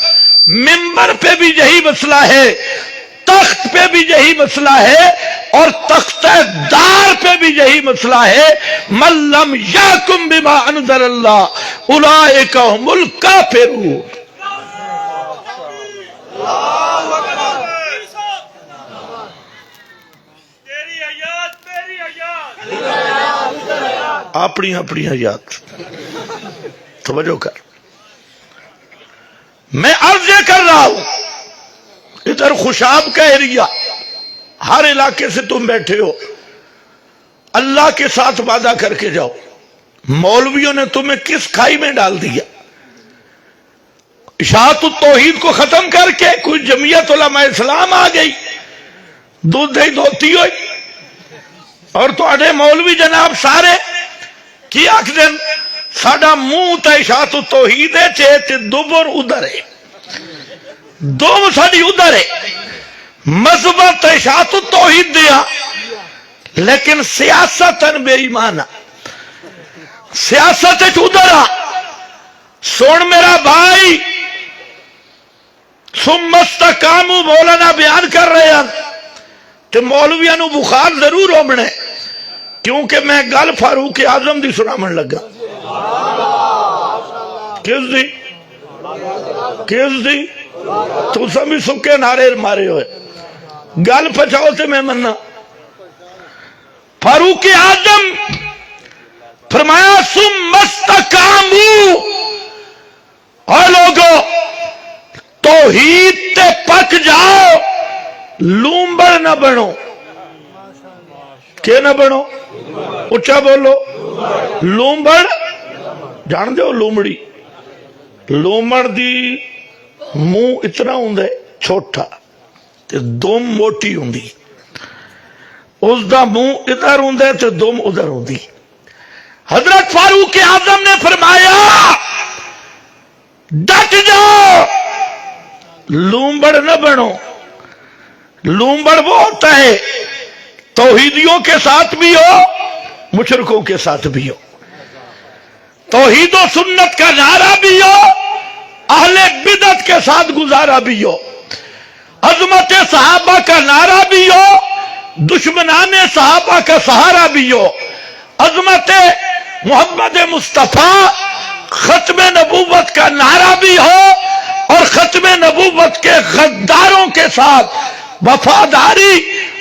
منبر پہ بھی یہی مسئلہ ہے, تخت پہ بھی یہی مسئلہ ہے اور تخت دار پہ بھی یہی مسئلہ ہے. من لم یحکم بما انزل اللہ اولئک هم الکافرون. اپنی اپنی حیات توجہ کر. میں عرض یہ کر رہا ہوں, ادھر خوشاب کا ایریا, ہر علاقے سے تم بیٹھے ہو, اللہ کے ساتھ وعدہ کر کے جاؤ. مولویوں نے تمہیں کس کھائی میں ڈال دیا؟ اشاعت التوحید کو ختم کر کے کوئی جمعیت علماء اسلام آ گئی, دودھ دہی دھوتی ہوئی, اور تو اڈے مولوی جناب سارے کی آخدن ساڈا منہ تے اشاعت التوحید ہے, تے دوبر ادھر ہے, دوم ساڈی ادھر ہے. مذہب تے اشاعت التوحید دیا لیکن سیاستن بے ایمان, سیاست ادھر آ. سن میرا بھائی, ثم استقاموا مولانا بیان کر رہے ہیں, تو مولویاں نو بخار ضرور ہونا ہے، کیونکہ میں گل فاروق اعظم دی سنامن لگا۔ کس دی تو سمی سکے نعرے مارے ہوئے، گل پچھاؤ تے میں مننا۔ فاروق اعظم فرمایا ثم استقاموا، اور لوگو توحید تے پک جاؤ، لومبڑ نہ بنو۔ کہ نہ بنو؟ اچھا بولو۔ لومبڑ جان دے ہو؟ لومڑی، لومڑ دی منہ اتنا ہوندے چھوٹا تے دم موٹی ہوندی، اس دا منہ ادھر ہوندے تے دم ادھر ہوندی۔ حضرت فاروق اعظم نے فرمایا ڈٹ جاؤ، لومبڑ نہ بنو۔ لومبڑ وہ ہوتا ہے توحیدیوں کے ساتھ بھی ہو، مشرکوں کے ساتھ بھی ہو، توحید و سنت کا نعرہ بھی ہو، اہل بدعت کے ساتھ گزارا بھی ہو، عظمت صحابہ کا نعرہ بھی ہو، دشمنان صحابہ کا سہارا بھی ہو، عظمت محمد مصطفیٰ ختم نبوت کا نعرہ بھی ہو، اور ختم نبوت کے غداروں کے ساتھ وفاداری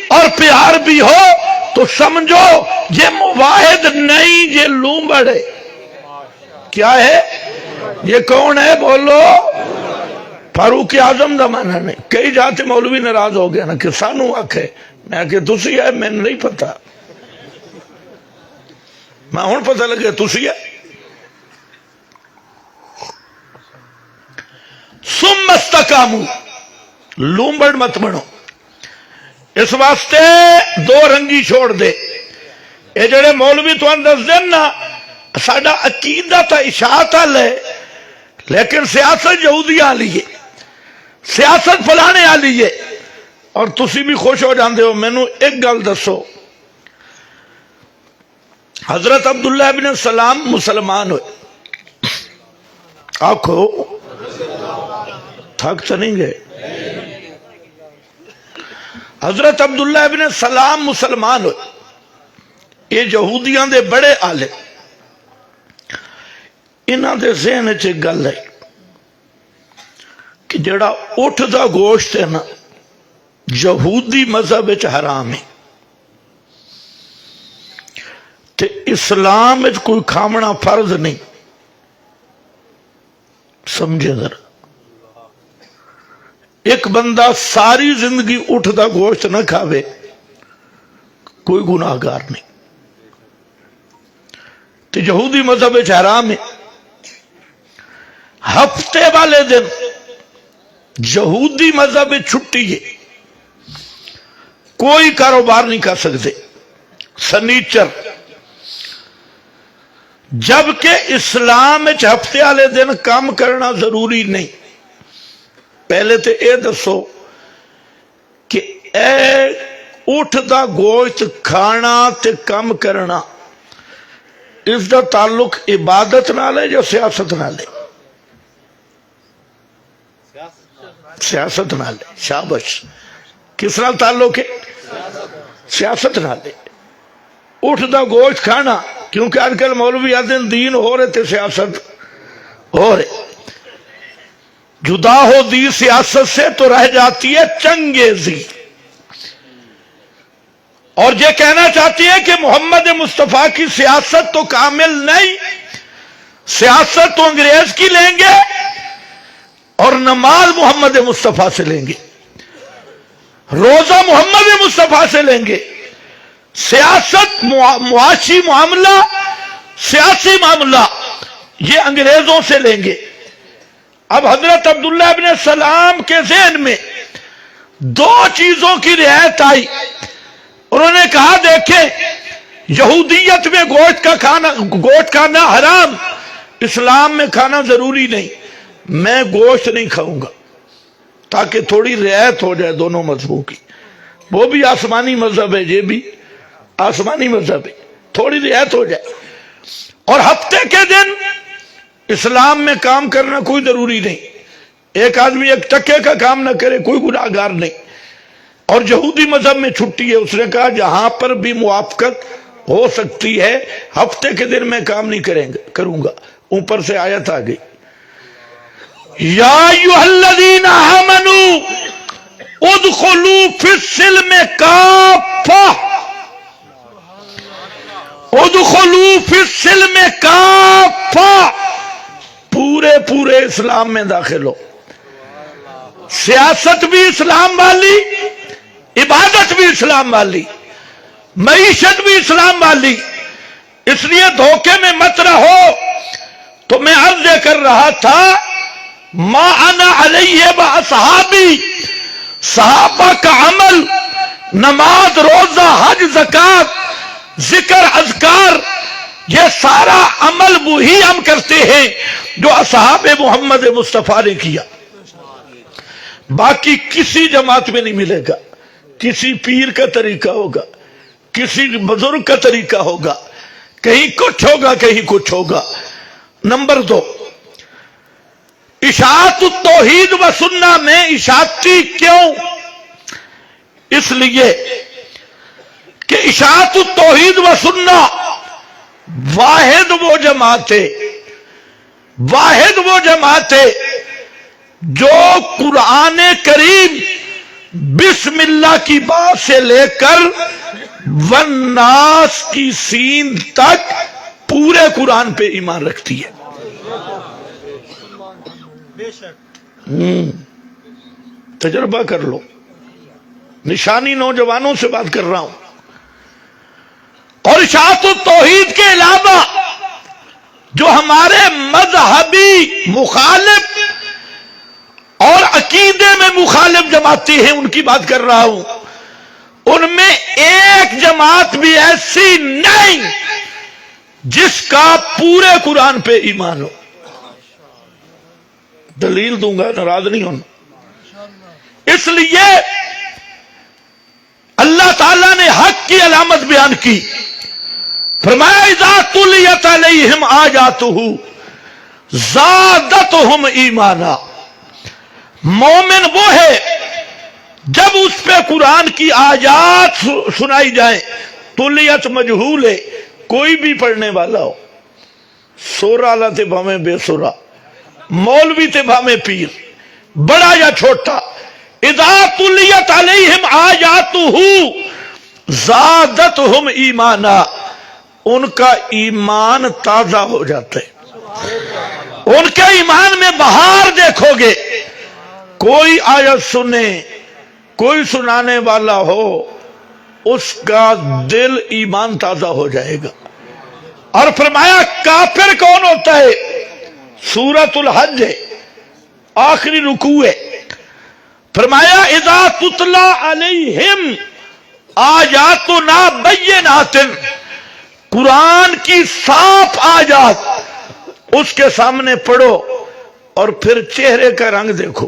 اور پیار بھی ہو، تو سمجھو یہ مواحد نہیں، یہ لومبڑ ہے۔ کیا ہے؟ یہ کون ہے؟ بولو۔ فاروق اعظم دا مانا نہیں۔ کئی جاتے مولوی ناراض ہو گیا نا کہ سانو آکھے، میں کہ تسی ہے، میں نہیں پتا، میں ہون پتہ لگے تسی ہے۔ ثم استقاموا، لومبڑ مت بنو۔ اس واسطے دو رنگی چھوڑ دے۔ یہ جڑے مولوی تو انداز دین نا ساڑا عقیدہ تا اشاعت ہے، لیکن سیاست یہودی آ لیے، سیاست فلانے آ لیے، اور تسی بھی خوش ہو جاندے ہو۔ میں نو ایک گل دسو، حضرت عبداللہ ابن سلام مسلمان ہوئے، آکھو تھک تو نہیں گئے؟ حضرت عبداللہ ابن سلام مسلمان ہوئے، یہ یہودیاں دے بڑے عالم، انہاں دے ذہن وچ ایک گل ہے کہ جڑا اٹھ دا گوشت ہے نا یہودی مذہب وچ حرام ہے، تے اسلام وچ کوئی کھامنا فرض نہیں۔ سمجھے ذرا، ایک بندہ ساری زندگی اٹھ دا گوشت نہ کھاوے، کوئی گناہگار نہیں، تو یہودی مذہب وچ حرام ہے۔ ہفتے والے دن یہودی مذہب وچ چھٹی ہے، کوئی کاروبار نہیں کر سکتے، سنیچر، جبکہ اسلام وچ ہفتے والے دن کام کرنا ضروری نہیں۔ پہلے تو اے دسو کہ اے اٹھ دا گوشت کھانا تے کم کرنا، اس دا تعلق عبادت نال ہے یا سیاست نال ہے؟ سیاست نال ہے۔ شابش، کس نال تعلق ہے؟ سیاست نال ہے۔ اٹھ دا گوشت کھانا، کیونکہ آج کل مولوی آتے دین ہو رہے تھے سیاست ہو رہے، جدا ہو دی سیاست سے تو رہ جاتی ہے چنگیزی۔ اور یہ کہنا چاہتی ہے کہ محمد مصطفیٰ کی سیاست تو کامل نہیں، سیاست تو انگریز کی لیں گے اور نماز محمد مصطفیٰ سے لیں گے، روزہ محمد مصطفیٰ سے لیں گے، سیاست معاشی معاملہ، سیاسی معاملہ یہ انگریزوں سے لیں گے۔ اب حضرت عبداللہ ابن سلام کے ذہن میں دو چیزوں کی رعایت آئی، انہوں نے کہا دیکھیں یہودیت میں گوشت کھانا حرام، اسلام میں کھانا ضروری نہیں، میں گوشت نہیں کھاؤں گا تاکہ تھوڑی رعایت ہو جائے دونوں مذہبوں کی۔ وہ بھی آسمانی مذہب ہے، یہ بھی آسمانی مذہب ہے، تھوڑی رعایت ہو جائے۔ اور ہفتے کے دن اسلام میں کام کرنا کوئی ضروری نہیں، ایک آدمی ایک ٹکے کا کام نہ کرے کوئی گناہگار نہیں، اور یہودی مذہب میں چھٹی ہے، اس نے کہا جہاں پر بھی موافقت ہو سکتی ہے ہفتے کے دن میں کام نہیں کروں گا۔ اوپر سے آیت آ گئی، یا ایھا الذین آمنوا ادخلوا فی السلم کافہ، ادخلوا فی السلم کافہ، پورے اسلام میں داخل ہو۔ سیاست بھی اسلام والی، عبادت بھی اسلام والی، معیشت بھی اسلام والی، اس لیے دھوکے میں مت رہو۔ تو میں عرض یہ کر رہا تھا، ما انا علیہ واصحابی، صحابہ کا عمل، نماز، روزہ، حج، زکوٰۃ، ذکر، اذکار، یہ سارا عمل وہی ہم کرتے ہیں جو اصحاب محمد مصطفیٰ نے کیا۔ باقی کسی جماعت میں نہیں ملے گا، کسی پیر کا طریقہ ہوگا، کسی بزرگ کا طریقہ ہوگا، کہیں کچھ ہوگا کہیں کچھ ہوگا۔ نمبر 2، اشاعت التوحید و سنہ میں اشاعتی کیوں؟ اس لیے کہ اشاعت التوحید و سنہ واحد وہ جماعت ہے جو قرآن کریم بسم اللہ کی بات سے لے کر والناس کی سین تک پورے قرآن پہ ایمان رکھتی ہے۔ تجربہ کر لو، نشانی نوجوانوں سے بات کر رہا ہوں۔ اور اشاعت التوحید کے علاوہ جو ہمارے مذہبی مخالف اور عقیدے میں مخالف جماعتیں ہیں ان کی بات کر رہا ہوں، ان میں ایک جماعت بھی ایسی نہیں جس کا پورے قرآن پہ ایمان ہو۔ دلیل دوں گا، ناراض نہیں ہونا۔ اس لیے اللہ تعالیٰ نے حق کی علامت بیان کی، فرمایا اذا تلیت علیہم آیاتہ زادتہم ایمانا۔ مومن وہ ہے جب اس پہ قرآن کی آیات سنائی جائیں، تلیت مجہول ہے، کوئی بھی پڑھنے والا ہو، سورہ اللہ تے بھامے بے سورہ، مولوی تے بھامے پیر، بڑا یا چھوٹا، اذا تلیت علیہم آیاتہ زادتہم ایمانا، ان کا ایمان تازہ ہو جاتا ہے، ان کے ایمان میں بہار دیکھو گے۔ کوئی آیت سنے، کوئی سنانے والا ہو، اس کا دل ایمان تازہ ہو جائے گا۔ اور فرمایا کافر کون ہوتا ہے؟ سورۃ الحج ہے، آخری رکوع ہے۔ فرمایا اذا تتلی علیہم آیاتنا بینات، قرآن کی صاف آیات اس کے سامنے پڑھو اور پھر چہرے کا رنگ دیکھو۔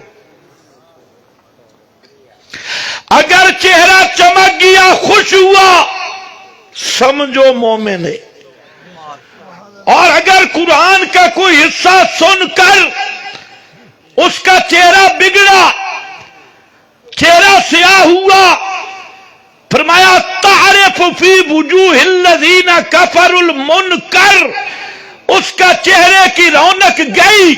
اگر چہرہ چمک گیا، خوش ہوا، سمجھو مومن ہے۔ اور اگر قرآن کا کوئی حصہ سن کر اس کا چہرہ بگڑا، چہرہ سیاہ ہوا، فرمایا تعرف فی وجوہ الذین کفروا المنکر، اس کا چہرے کی رونق گئی۔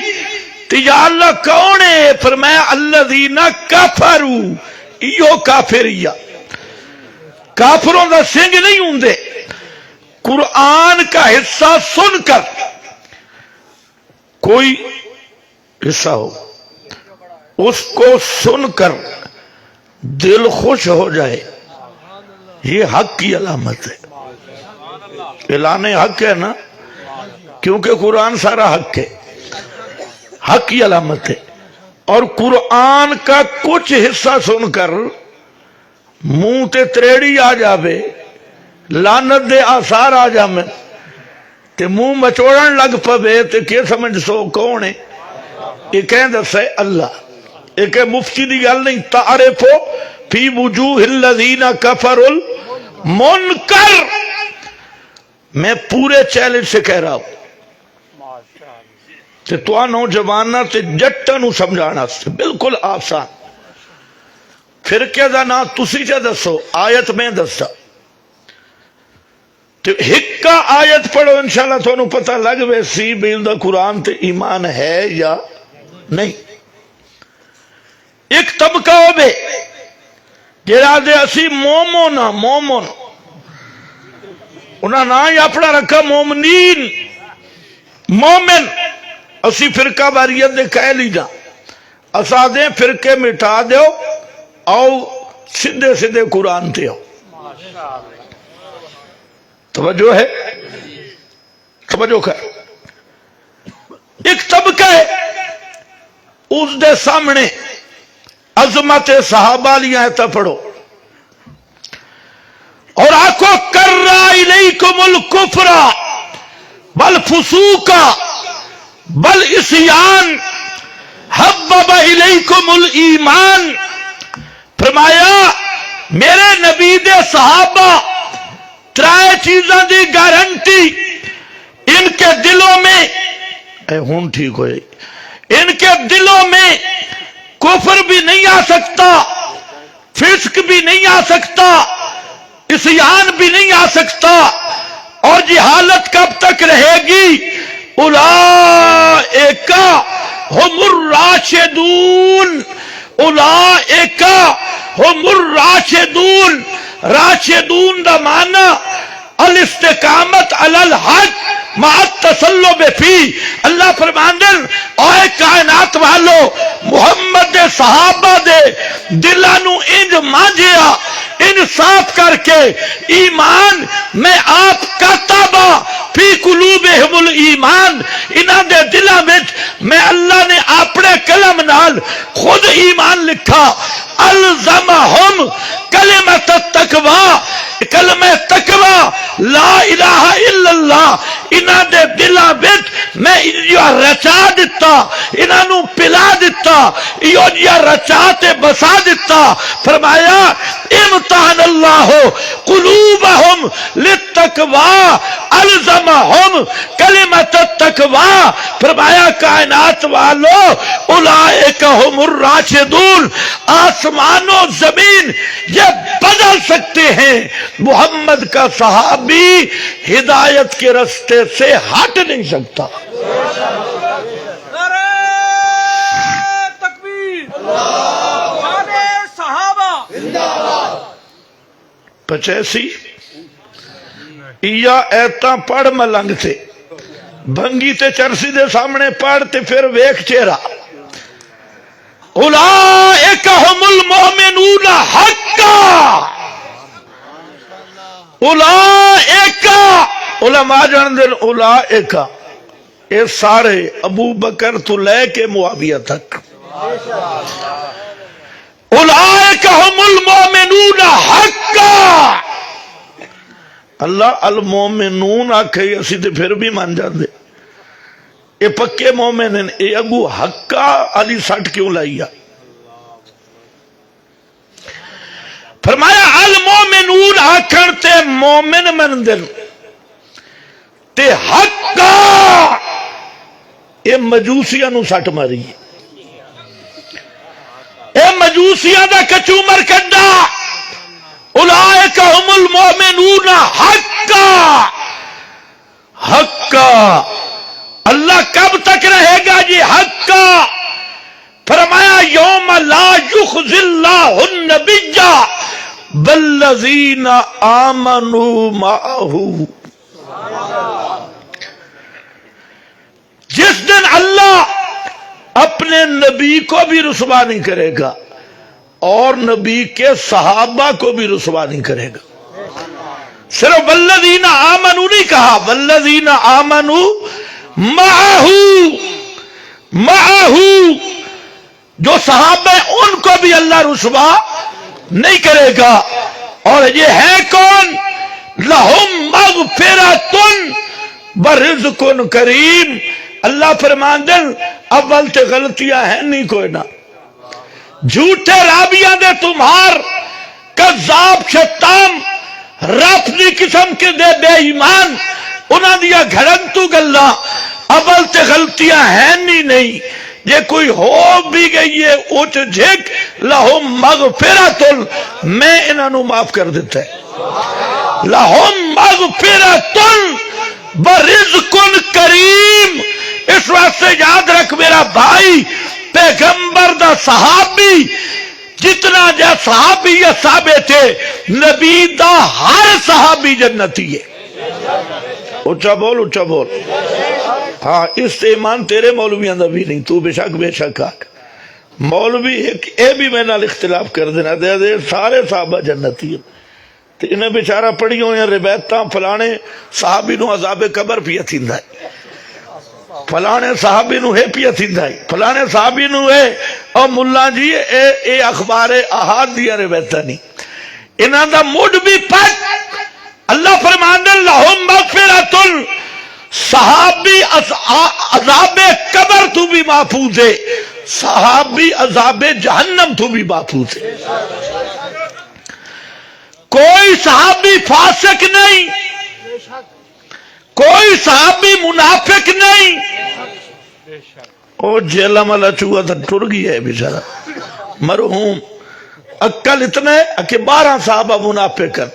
تو یا اللہ کون ہے؟ فرمایا الذین کفروا، ایو کافریا، کافروں دا سنگ نہیں ہوندے۔ قرآن کا حصہ سن کر، کوئی حصہ ہو، اس کو سن کر دل خوش ہو جائے، یہ حق کی علامت ہے۔ اعلان حق ہے نا، کیونکہ قرآن سارا حق ہے، حق کی علامت ہے۔ اور قرآن کا کچھ حصہ سن کر منہ تے تریڑی آ جاوے، لعنت دے آثار آ جامن تے منہ مچوڑن لگ پوے، تے کہ سمجھ سو کون ہے؟ یہ کہیں دسے اللہ، ایک مفتی دی گل نہیں۔ تعرفو فی وجوہ الذین کفروا المنکر، میں پورے چیلنج سے کہہ رہا ہوں کہ تو نوجوانہ تے جٹا نو سمجھانا سے بالکل آسان۔ فرقے دا نام تسی چا دسو، آیت میں دسا تو ہکا آیت پڑھو انشاءاللہ تھانوں پتہ لگ وے سی بیل دا قرآن تے ایمان ہے یا نہیں۔ ایک طبقہ ہو بے جہاں دے اسی مومن مومن انہاں نا ہی اپنا رکھا مومنین مومن، اسی فرقہ باریت دے کہہ لی جا اسا دے فرقے مٹا دیو آؤ سدھے سدھے قرآن تے ہو۔ توجہ ہے، توجہ کر۔ ایک طبقہ ہے اس دے سامنے عظمت صحابہ لیا ہے تا پڑھو اور آکھو کررا الیکم الکفر والفسوق والعصیان حبب الیکم الایمان۔ فرمایا میرے نبی دے صحابہ ترائے چیزاں دی گارنٹی ان کے دلوں میں ہون ٹھیک ہوئے، ان کے دلوں میں کفر بھی نہیں آ سکتا، فسق بھی نہیں آ سکتا، عصیان بھی نہیں آ سکتا، اور جہالت کب تک رہے گی؟ اولئک ہم الراشدون، اولئک ہم الراشدون۔ راشدون دا معنی الاستقامت علی الحق مع التسلب فی۔ اللہ فرماندن اے کائنات والو محمد دے صحابہ دے دلانو انج مانجیا انصاف کر کے ایمان میں آپ کاتبہ فی قلوبہم الایمان، انہاں دے دلوں وچ میں اللہ نے اپنے قلم نال خود ایمان لکھا۔ الزمہم کلمۃ التقوی، کلمہ تقوی لا الہ الا اللہ انہاں دے دلاں وچ میں یہ رچا دیتا، انہاں نو پلا دیتا، یہ رچا تے بسا دیتا۔ فرمایا امتحان اللہ قلوبہم للتقوی الزمہم کلمۃ التقوی۔ فرمایا کائنات والو اولئک ہم الراشدون۔ آسمان و زمین یہ بدل سکتے ہیں، محمد کا صحابی ہدایت کے راستے سے ہٹ نہیں سکتا۔ نعرہ تکبیر، شان صحابہ، پچیسی یا ایتاں پڑھ ملنگ تے بھنگی تے چرسی دے سامنے پڑھ تے پھر ویکھ چہرہ۔ اولئک ہم المؤمنون حقا، اولئک علماء جان دن اولئک یہ سارے ابو بکر تو لے کے معاویہ تک، اولئک ہم المؤمنون حقا۔ اللہ المؤمنون آکھے اسی تے پھر بھی مان جاندے، یہ پکے مومن ہیں، یہ اگو حقا علی سٹ کیوں لائیا؟ فرمایا المؤمنون آکھن تے مومن مندن تے حقا یہ مجوسیاں نو سٹ ماری، اے مجوسیاں دا کچومر کڈا۔ اولئک ہم المؤمنون حقا، حقا اللہ کب تک رہے گا یہ حقا؟ فرمایا یوم لا یخزی اللہ النبی والذین آمنوا معہ، جس دن اللہ اپنے نبی کو بھی رسوا نہیں کرے گا اور نبی کے صحابہ کو بھی رسوا نہیں کرے گا۔ صرف والذین آمنوا نہیں کہا، والذین آمنوا معہو، معہو جو صحابہ ان کو بھی اللہ رسوا نہیں کرے گا۔ اور یہ ہے کون؟ لہم مغفرۃ ورزق کریم۔ اللہ فرماندن اول تے غلطیاں ہیں نہیں کوئی نہ، جھوٹے رابیاں دے تمہار کذاب شتام رافضی قسم کے دے بے ایمان انہاں دیا گھڑن تو گلا اول تے غلطیاں ہیں نہیں۔ یہ کوئی ہو بھی گئی ہے اوچ جھک لہم مغفرۃ، میں انہاں نو معاف کر دیتا ہے. لہم مغفرۃ ورزق کریم. اس واسطے یاد رکھ میرا بھائی، پیغمبر دا صحابی جتنا جا صحابی یا صحابے تھے، نبی دا ہر صحابی جنتی ہے. اچھا بول، اچھا بول. ہاں اس سے ایمان تیرے مولویاں دا بھی نہیں، تو بے شک آکھ. مولوی اے بھی میں نال اختلاف کر دینا دے سارے صحابہ جنتی ہیں. تو انہیں بیچارہ پڑھی ہوئے ہیں روایتاں، فلانے صحابی نو عذاب قبر پیا تھیندا ہے، فلانے صحابی نو ہے پیا تھیندا ہے، فلانے صحابی نو ہے. اور ملا جی اے اخبار احاد دیا روایتاں نہیں، انہاں دا موڈ بھی پٹ. اللہ فرماندے لہم مغفرۃ، صحابی عذاب قبر تو بھی محفوظ ہے، صحابی عذاب جہنم تو بھی محفوظ ہے. کوئی صحابی فاسق نہیں، کوئی صحابی منافق نہیں. اور جیلہ ملا چوہا تھا ٹر گیا ہے بیچارہ مرحوم. عقل اتنا ہے کہ 12 صحابہ منافق ہیں.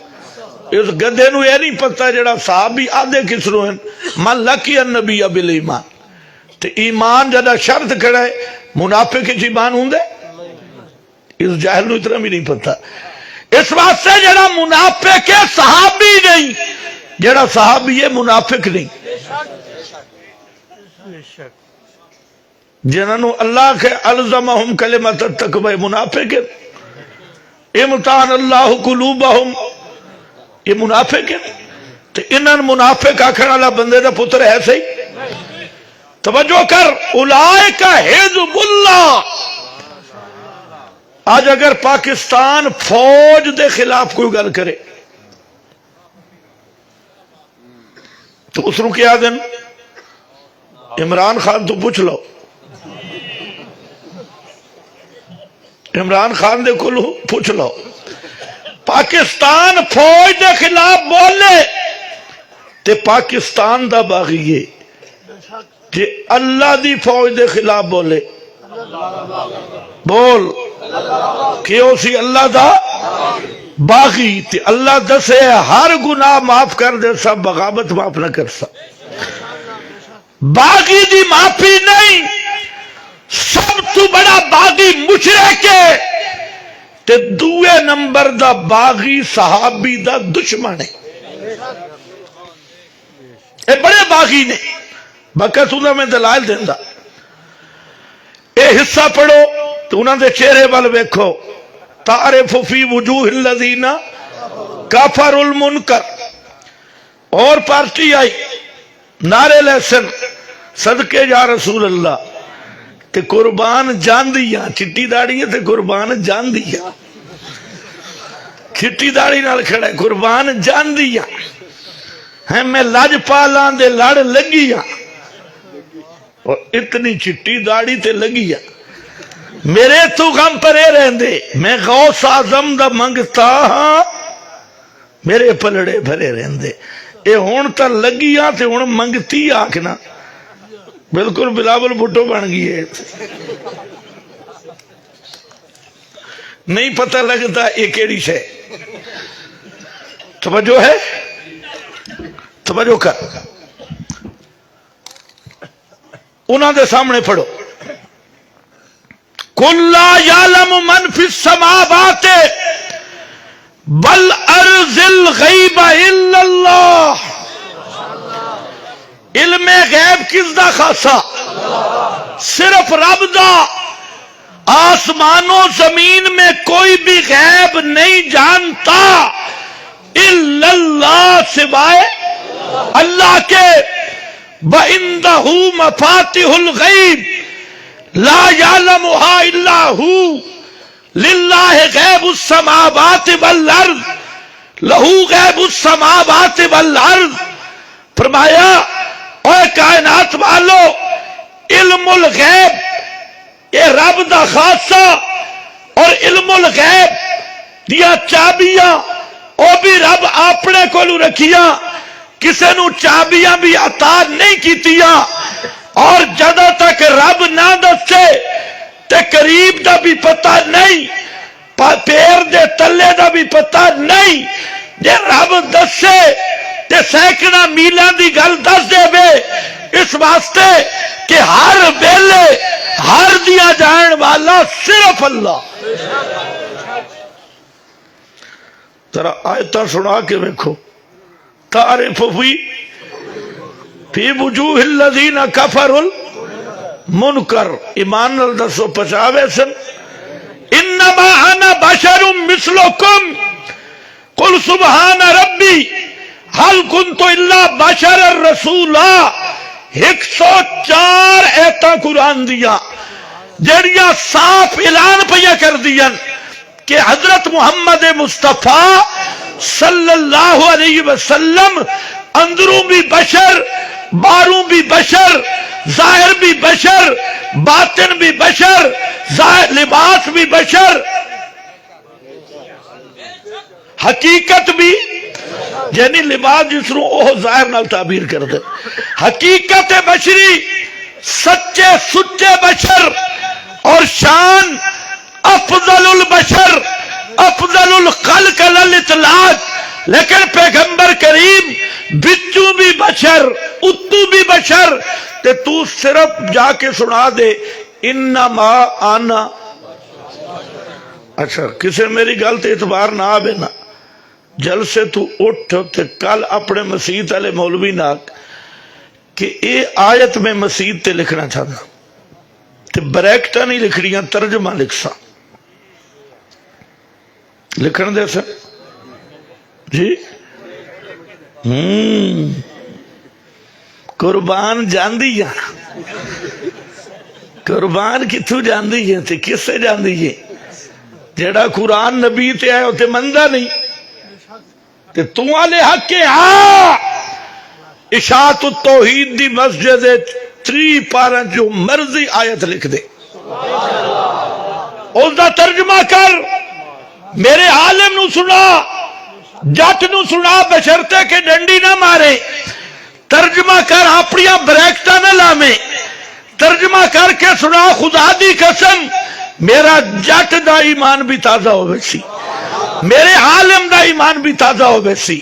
اس گدھے نو یہ نہیں پتا جڑا صحابی آدھے کس نو ہیں، من لقی النبی بالایمان. تو ایمان جڑا شرط کھڑا ہے، منافق کی ایمان ہوندے؟ اس جاہل نو اتنا بھی نہیں پتا. اس واسطے جڑا منافق ہے صحابی نہیں، جڑا صحابی ہے منافق نہیں. جنہوں اللہ کے الزمہم کلمۃ التقوی منافق ہے. امتحان اللہ قلوبہم، یہ منافق ہے. تو انہاں منافق آکھن والا بندے دا پتر ہے صحیح. توجہ کر، اولئک حزب اللہ. آج اگر پاکستان فوج دے خلاف کوئی گل کرے تو اس نو کیا دن عمران خان تو پوچھ لو، عمران خان دے کل پوچھ لو، پاکستان فوج دے خلاف بولے تے پاکستان دا باغی ہے. جے اللہ دی فوج دے خلاف بولے بول کیوں سی اللہ دا باغی. تے اللہ دسے ہر گناہ معاف کر دے سا، بغاوت معاف نہ کر سا. باغی دی معافی نہیں. سب تو بڑا باغی مشرک ہے تے دوے نمبر دا باغی صحابی دا دشمن ہے. اے بڑے باغی نے. بکت انہوں میں دلائل دیندہ. اے حصہ پڑھو تو انہوں دے چہرے وال ویکھو، تعرف فی وجوہ الذین کفروا المنکر. اور پارٹی آئی نعرے لیسن صدقے یا رسول اللہ تے قربان جان دیا. چٹی داڑی ہے تے قربان جان دیا، چٹی داڑی نال کھڑا ہے قربان جان دیا. ہیں میں لاج پالاں دے لڑ لگیا، اور اتنی چٹی داڑی تے لگیا. میرے تو غم پرے رہندے، میں غوث اعظم دا منگتا ہاں، میرے پلڑے بھرے رہندے. اے ہون تا لگیا تے ہون منگتی آکھنا. بالکل بلاول بھٹو بن گئی ہے. نہیں پتہ لگتا یہ کیڑی شے. توجہ ہے، توجہ کر. انہاں دے سامنے پڑھو، قُلْ لَا يَعْلَمُ مَنْ فِي السَّمَاوَاتِ وَالْأَرْضِ الْغَيْبَ إِلَّا اللَّهُ. علم غیب کس دا خاصا؟ صرف رب دا. آسمان و زمین میں کوئی بھی غیب نہیں جانتا الا اللہ، سوائے اللہ کے. وَإِنْدَهُ مَفَاتِحُ الْغَيْبِ لَا يَعْلَمُهَا إِلَّا هُوَ لِلَّهِ غَيْبُ السَّمَاوَاتِ وَالْأَرْضِ لَهُ غَيْبُ السَّمَاوَاتِ وَالْأَرْضِ. فرمایا اے کائنات والو، علم الغیب یہ رب دا خاصہ، اور علم الغیب دیا چابیاں او بھی رب اپنے کو رکھیاں، کسے نو چابیاں بھی عطا نہیں کیتیاں. اور جدہ تک رب نہ دسے تے قریب دا بھی پتہ نہیں، پیر دے تلے دا بھی پتہ نہیں، جے رب دسے تے سینکڑا میلاں دی گل دس دے بے، اس واسطے کہ ہر ویلے ہر دیا جان والا صرف اللہ۔ ذرا آیتاں سنا کے دیکھو، تعرف فی وجوہ الذین کفروا المنکر، ایمان نال دسو پچھاوے سن، انما انا بشر مثلکم قل سبحان ربی حل کنت الا بشر الرسولا۔ 104 ایتاں قرآن دیا جڑیاں صاف اعلان پہ کر دیا کہ حضرت محمد مصطفیٰ صلی اللہ علیہ وسلم اندروں بھی بشر، باہروں بھی بشر، ظاہر بھی بشر، باطن بھی بشر، لباس بھی بشر، حقیقت بھی، یعنی لباس جس رو وہ ظاہر نال تعبیر کر دے، حقیقت بشری، سچے سچے بشر، اور شان افضل البشر، افضل الخلق للاطلاق، لیکن پیغمبر کریم بچوں بھی بشر، اتو بھی بشر، تے تو صرف جا کے سنا دے انما آنا۔ اچھا کسے میری گل تے اعتبار نہ آبے نا، جلسے تو اٹھ تے کل اپنے مسیح والے مولوی ناک کہ اے آیت میں مسیح تے لکھنا چاہتا تے بریکٹا نہیں لکھڑیاں، ترجمہ لکھ سا، لکھن دے سا جی۔ قربان جاندی یا قربان کتھو جاندی ہے تے کس سے جاندی ہے؟ جیڑا قرآن نبی تے آئے ہوتے مندہ نہیں تے تو آلے حق کے ہاں اشاعت التوحید دی مسجد 3 پارا جو مرضی آیت لکھ دے، اس دا ترجمہ کر، میرے عالم نو سنا، جٹ نو سنا، بشرتے کہ ڈنڈی نہ مارے، ترجمہ کر، اپنیاں بریکٹا نہ لامے، ترجمہ کر کے سنا، خدا دی قسم میرا جٹ دا ایمان بھی تازہ ہو بیسی، میرے عالم دا ایمان بھی تازہ ہو بیسی،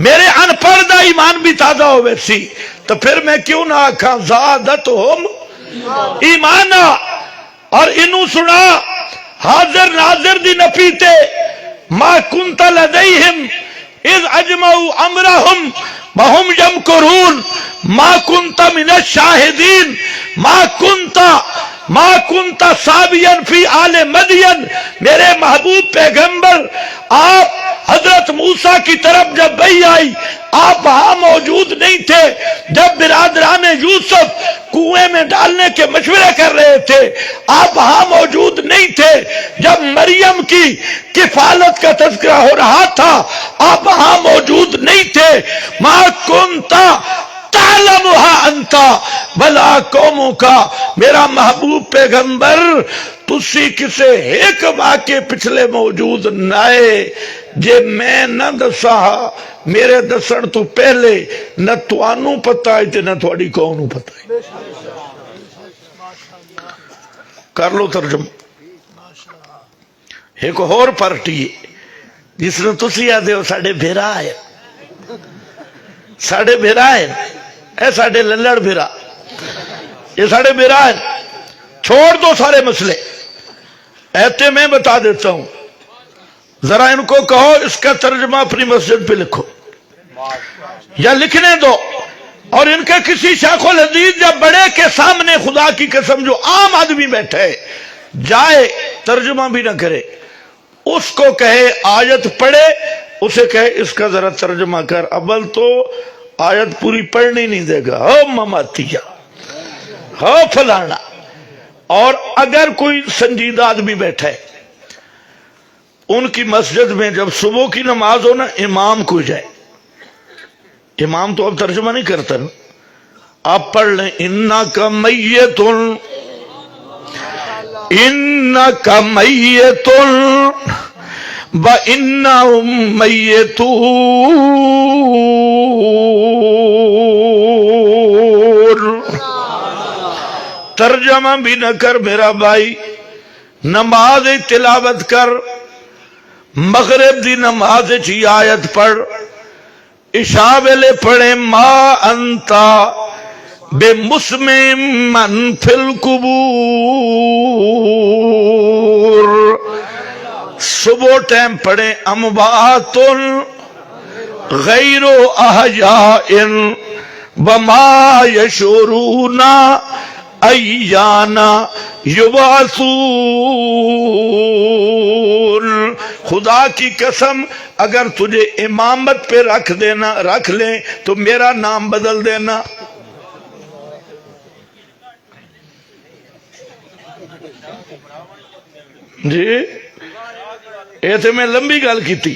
میرے ان پڑھ دا ایمان بھی تازہ ہو بیسی، تو پھر میں کیوں نہ آکھاں زادتہم ایمانا۔ اور انہوں سنا، حاضر ناظر دی نپیتے، ما کنت لدیہم اذ اجمعوا امرہم وہم یمکرون، ما کنت من الشاہدین، ما کنت سابین فی آل مدین۔ میرے محبوب پیغمبر آپ حضرت موسیٰ کی طرف جب بھئی آئی، آپ وہاں موجود نہیں تھے جب برادران یوسف کنویں میں ڈالنے کے مشورے کر رہے تھے، آپ وہاں موجود نہیں تھے جب مریم کی کفالت کا تذکرہ ہو رہا تھا، آپ وہاں موجود نہیں تھے۔ ما کنتا تعلمها انتا بلا قوموں کا، میرا محبوب پیغمبر تسی کسے ایک واقعے پچھلے موجود نائے جے میں نہ دسا، میرے دسن تو پہلے نہ توانوں پتہ ہے تے نہ تھوڑی قوموں پتہ ہے۔ کر لو ترجمہ۔ ایک اور پارٹی ہے جس نے تسی آدھے ہو ساڑھے بھیرا ہے، ساڑھے بھیرا ہے، اے ساڑھے للڑ بھیرا، یہ ساڑھے بھیرا ہے، چھوڑ دو سارے مسئلے، ایتے میں بتا دیتا ہوں، ذرا ان کو کہو اس کا ترجمہ اپنی مسجد پہ لکھو یا لکھنے دو، اور ان کے کسی شیخ الحدیث یا بڑے کے سامنے خدا کی قسم جو عام آدمی بیٹھے جائے ترجمہ بھی نہ کرے، اس کو کہے آیت پڑھے، اسے کہے اس کا ذرا ترجمہ کر، اول تو آیت پوری پڑھنی نہیں دے گا، ہو مماتیہ ہو فلانا۔ اور اگر کوئی سنجیدہ آدمی بیٹھے ان کی مسجد میں جب صبح کی نماز ہو نا، امام کو جائے، امام تو اب ترجمہ نہیں کرتا نا، آپ پڑھ لیں انکا میتن، انکا میتن وَإِنَّهُمْ مَيِّتُونَ۔ ترجمہ بھی نہ کر میرا بھائی، نماز تلاوت کر، مغرب دی نماز چی آیت پڑھ، عشاء ویلے پڑھے ما انتا بے مسمع من فی القبور، صبح ٹائم پڑھے اموات غیر احیاء وما یشعرون ایانا یبعثون۔ خدا کی قسم اگر تجھے امامت پہ رکھ لیں تو میرا نام بدل دینا۔ جی یہ تو میں لمبی گل کی تھی،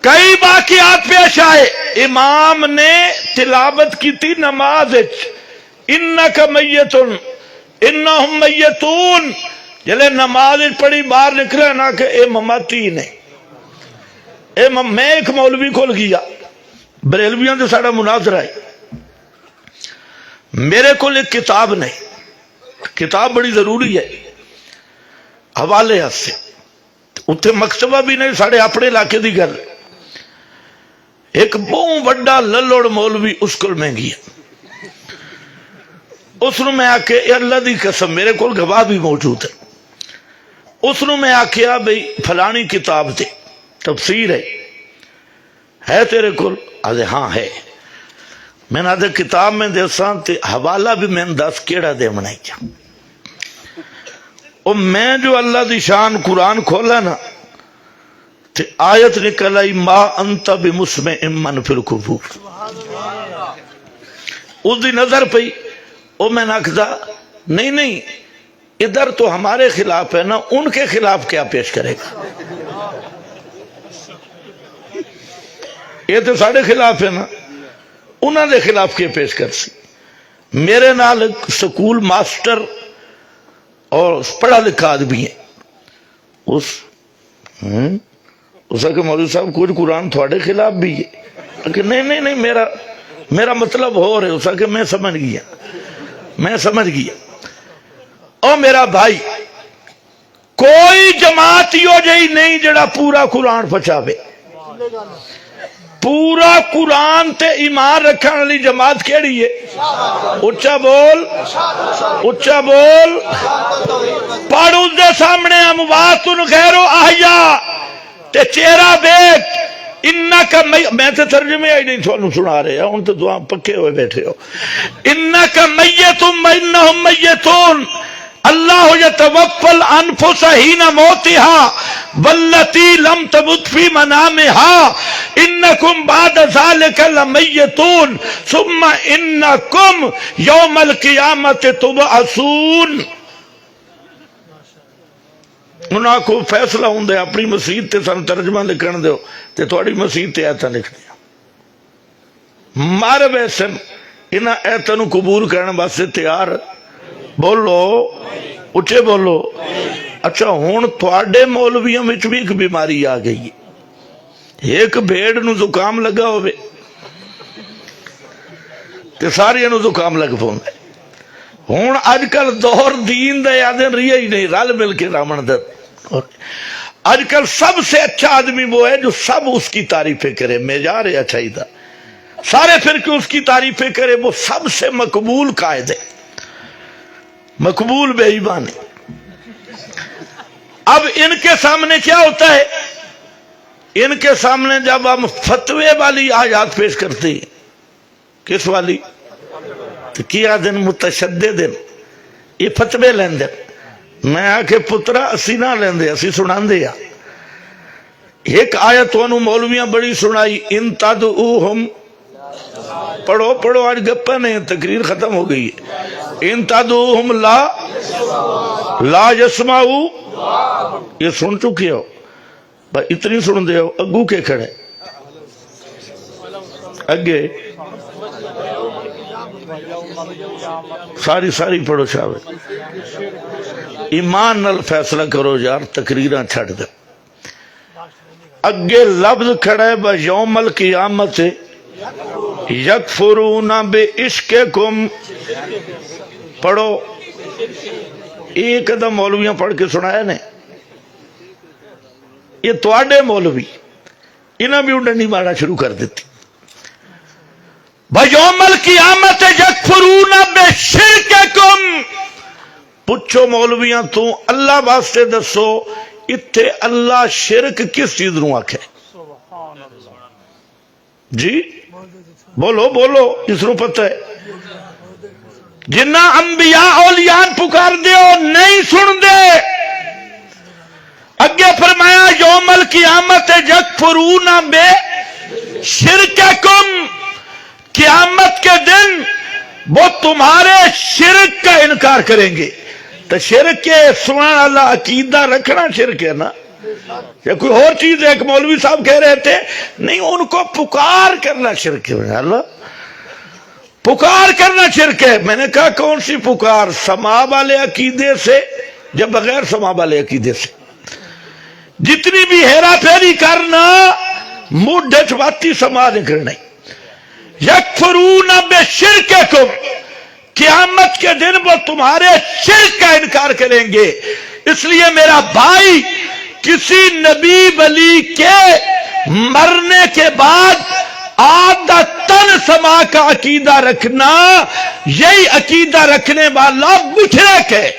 کئی واقعات پیش آئے، امام نے تلاوت کی تھی نماز انک میتن انہم میتون، جلے نماز پڑھی باہر نکلے نہ کہ اے مماتی نے میں ایک مولوی کھول گیا، بریلویاں سے ساڑا مناظرہ ہے، میرے کو ایک کتاب نہیں، کتاب بڑی ضروری ہے حوالے سے، اتنے مکتبہ بھی نہیں، ساڑے اپنے علاقے دی گل، ایک بہت بڑا للوڑ مولوی اس کو میں گیا، اس نے میں آکے اللہ دی قسم میرے کو گواہ بھی موجود ہے، اس نے میں آکیا بھئی فلانی کتاب دے تفسیر ہے تیرے کو؟ آدھے ہاں ہے۔ میں نے آدھے کتاب میں دے ساں تے حوالہ بھی میں دس کیڑا دے منائی جا، اور میں جو اللہ دی شان قرآن کھولا نا تے آیت نکل آئی ما انت بمسمع من فی القبور، اس دی نظر پئی، او میں نے کہا نہیں ادھر تو ہمارے خلاف ہے نا، ان کے خلاف کیا پیش کرے گا؟ یہ تو ساڑھے خلاف ہے نا، انہوں نے خلاف کیا پیش کر سی؟ میرے نال سکول ماسٹر اور پڑھا لکھا آدمی ہے، اس کہ مولوی صاحب کچھ قرآن تھوڑے خلاف بھی ہے کہ نہیں میرا مطلب ہو رہے، اس کہ میں سمجھ گیا او میرا بھائی، کوئی جماعت یو جئی نہیں جڑا پورا قرآن پچھاوے، پورا قرآن تے ایمان رکھنے والی جماعت کیڑی ہے؟ اچھا بول پڑھ اس دے سامنے اموات غیر احیاء تے چہرہ دیکھ، انکا میں تے ترجمے آئی نہیں تھوانو سنا رہے ہیں، ان تے دعا پکے ہوئے بیٹھے ہو، انکا میتم انہم میتون، اللہ یتوفی الانفس حین موتها واللتی لم تمت فی منامها انکم بعد ذلک لمیتون ثم انکم یوم القیامت تبعثون۔ انہاں کو فیصلہ ہوں دے اپنی مسیح تے سن ترجمہ لکھن دیو تے تھوڑی مسیح تے ایتا لکھ دیا، مار ویسن انہاں ایتا نو قبول کرنے باسے تیار؟ بولو اچھے بولو۔ اچھا ہون تھوڑے مولویوں میں بھی ایک بیماری آ گئی ہے، ایک بھیڑ نو زکام لگا ہوئے تے ساری نو زکام لگ پوندے، ہون آج کل دور دین دے یادیں رہی ہی نہیں، رل مل کے رامن در۔ آج کل سب سے اچھا آدمی وہ ہے جو سب اس کی تعریفیں کرے، معیار ہے اچھائی دا، سارے فرقے اس کی تعریفیں کرے، وہ سب سے مقبول قائد ہے، مقبول بے ایمان ہے۔ اب ان کے سامنے کیا ہوتا ہے؟ ان کے سامنے جب ہم فتوے والی آیات پیش کرتے ہیں، کس والی؟ تو کیا دن متشدد دن یہ فتوے لین دن، میں آکے پترا اسی نہ لین دے، اسی سنان دیا۔ ایک آیت وانو مولویاں بڑی سنائی، ان تدعوہم، پڑھو آج گپا نہیں، تقریر ختم ہو گئی ہے، ان تدعوہم لا یسمعو، یہ سن چکے ہو، بس اتنی سن دے ہو، اگو کے کھڑے اگے ساری پڑھو شاہ، ایمان نال فیصلہ کرو یار، تقریراں چھڑ دے۔ اگے لفظ کھڑا ہے با یوم القیامت یکفرون بے عشقکم، پڑھو ایک ادم مولویاں پڑھ کے سنایا نے، یہ تواڈے مولوی انہاں بھی اڈنی مارنا شروع کر دیتی. بَيَوْمَ الْقِيَامَةِ يَكْفُرُونَ بِشِرْكِكُمْ. پوچھو مولویاں تو اللہ واسطے دسو اتھے اللہ شرک کس چیز نو آکھے؟ جی بولو بولو، اس نو پتہ ہے. جنہ انبیاء اولیاء پکار دیو نہیں سن دے. اگے فرمایا یوم القیامت یکفرون بشرککم، قیامت کے دن وہ تمہارے شرک کا انکار کریں گے. تو شرک کے سننے والا عقیدہ رکھنا شرک ہے نا، یا کوئی اور چیز ہے؟ ایک مولوی صاحب کہہ رہے تھے نہیں ان کو پکار کرنا شرک ہے. اللہ پکار کرنا شرک ہے. میں نے کہا کون سی پکار؟ سما والے عقیدے سے یا بغیر سما والے عقیدے سے؟ جتنی بھی ہیرا پھیری کرنا موڈے چواتی سما نکلنا. یکفرون بشرککم، قیامت کے دن وہ تمہارے شرک کا انکار کریں گے. اس لیے میرا بھائی کسی نبی ولی کے مرنے کے بعد عادتاً سما کا عقیدہ رکھنا، یہی عقیدہ رکھنے والا مشرک ہے.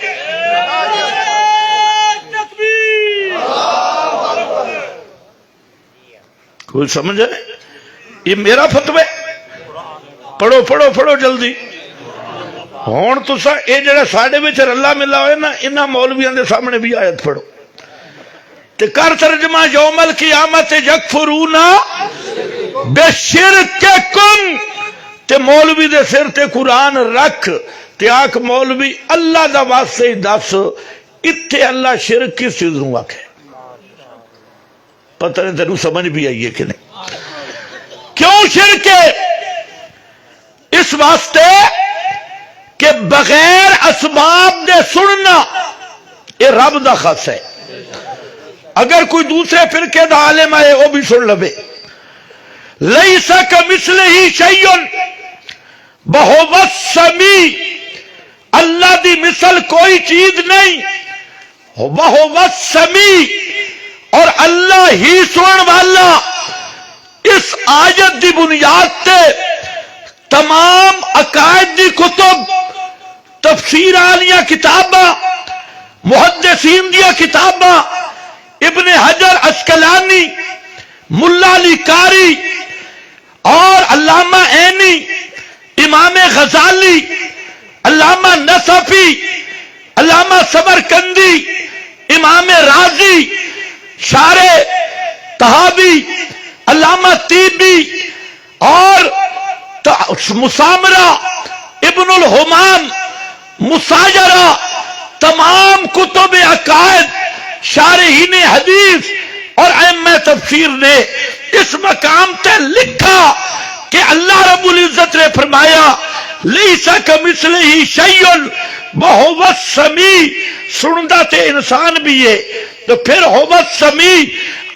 کوئی سمجھ ہے؟ یہ میرا فتوی. پڑھو پڑھو پڑھو جلدی. ہون تسا اے جڑا ساڈے وچ رلا ملا ہوئے نا، انہاں مولویاں دے سامنے بھی آیت پڑھو تے کر ترجمہ یوم القیامت یکفرون بشرککم، تے مولوی دے سر تے قرآن رکھ تے آکھ مولوی اللہ دا واسطے ہی دس اتھے اللہ شرک کس چیز نو آکھے؟ پتہ نہیں تینوں سمجھ بھی آئیے کہ نہیں. کیوں شرک ہے؟ اس واسطے کہ بغیر اسباب دے سننا یہ رب دا خاص ہے. اگر کوئی دوسرے فرقے دا عالم آئے وہ بھی سن لبے. لیس کمثلہ شیء وہو السمیع، اللہ دی مثل کوئی چیز نہیں. وہو السمیع، اور اللہ ہی سنن والا. اس آیت دی بنیاد تے تمام عقائد دی کتب، تفسیر آلیاں کتاباں، محدثین دیا کتاباں، ابن حجر عسقلانی، ملا علی قاری اور علامہ عینی، امام غزالی، علامہ نصفی، علامہ سمرقندی، امام رازی، شارح طحاوی، علامہ طیبی اور مسامرہ، ابن الحمام، مساجرہ، تمام کتب عقائد، شارحین حدیث اور ائمہ تفسیر نے اس مقام تے لکھا کہ اللہ رب العزت نے فرمایا لیس کمثلہ شیء وہو السمیع. سندا تے انسان بھی ہے تو پھر هو السمیع،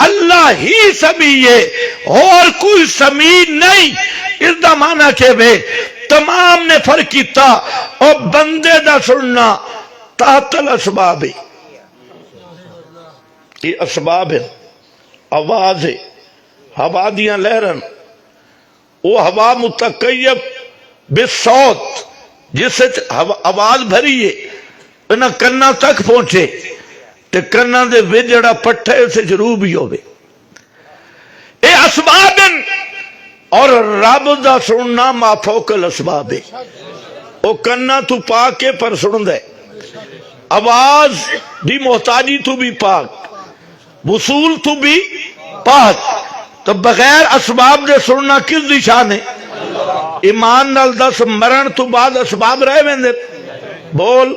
اللہ ہی سمیع ہے اور کوئی سمیع نہیں. اس دا معنی کہ بے تمام نے فرق کیتا اور بندے دا سننا تحت الاسباب ہے. یہ اسباب ہے، آواز ہے، ہوا دیاں لہرن، وہ ہوا متقیب بالصوت جس سے آواز بھری ہے انہاں کناں تک پہنچے تے کناں دے وچ جڑا پٹھا ہے اسے ضرور بھی ہوے. اے اسباب ہیں اور رب دا سننا ما فوق الاسباب ہے. او کناں تو پاک کے پر سن دے، آواز دی محتاجی تو بھی پاک، وصول تو بھی پاک. تو بغیر اسباب دے سننا کس دی شان ہے؟ ایمان نال دس مرن تو بعد اسباب رہ ویندے؟ بول،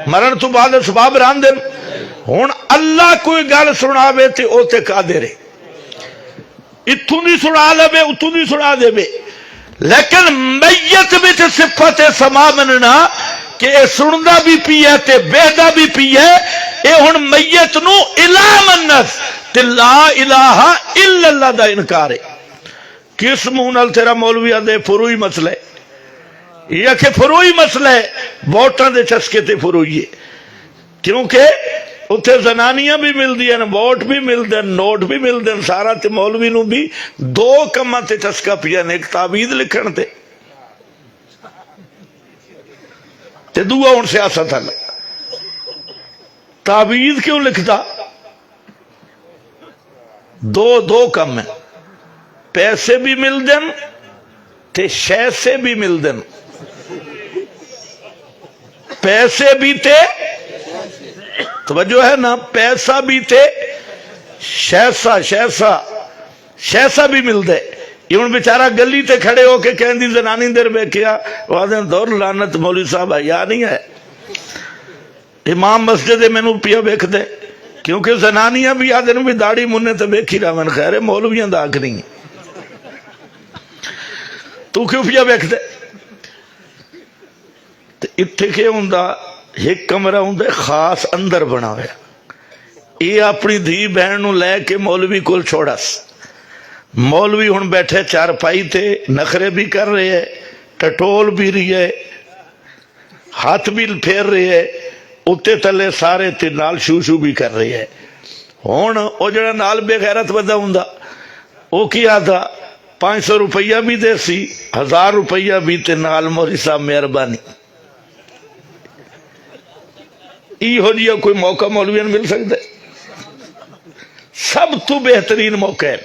مرن تو بعد اسباب راندے؟ ہن اللہ کوئی گل سناوے تے او تے قادر ہے، اتھوں نہیں سنا لے اتھوں نہیں سنا دے بے. لیکن میت وچ صفت سما مننا کہ اے سندا بھی پی ہے تے بہدا بھی پی ہے، اے ہن میت نو الہ منس تے لا الہ الا اللہ دا انکار ہے. کس منہ نال تیرا مولوی دے فروئی مسئلہ ہے؟ یہ کہ فروئی مسئلہ ہے، ووٹاں دے چسکے تے فروئی ہے. کیونکہ اتنے زنانیاں بھی ملدی ہیں، ووٹ بھی ملتے ہیں، نوٹ بھی ملتے ہیں، سارا تے مولوی نو بھی دو کماں تے چسکا پیا نے، ایک تعویذ لکھن تے دوسرا ہن سیاست والا۔ تعویذ کیوں لکھتا؟ دو کم ہیں، پیسے بھی ملتے ہیں تے شیسے بھی ملتے ہیں، پیسے بھی تے توجہ ہے نا، پیسہ بھی تے شیسا بھی ملتا ہے۔ یہ ہوں بیچارہ گلی تے کھڑے ہو کے کہندی زنانی دیر ویکھیا، وہ دور لعنت مولوی صاحب یا نہیں ہے، امام مسجد مینوں پیا ویکھ دے، کیونکہ زنانیاں بھی آدھے بھی داڑھی مننے تے ویکھی رہن، خیر مولویاں دا حق نہیں، تو کیوں پیا ویکھ دے؟ اتنے کہ ہوندا ایک کمرہ ہوندا خاص اندر بنا ہوا، یہ اپنی دھی بہن نو لے کے مولوی کول چھوڑس، مولوی ہن بیٹھے چارپائی تے نخرے بھی کر رہے ہے، ٹٹول بھی رہی ہے، ہاتھ بھی پھیر رہے ہے، اتے تلے سارے تے نال شو شو بھی کر رہے ہے۔ ہن او جڑا نال بے غیرت بندہ ہوندا او کی آتا 500 روپیہ بھی دے سی، 1000 روپیہ بھی تے نال مولوی صاحب مہربانی۔ ہو جی کوئی موقع مولوی مل سکتا ہے؟ سب تو بہترین موقع ہے۔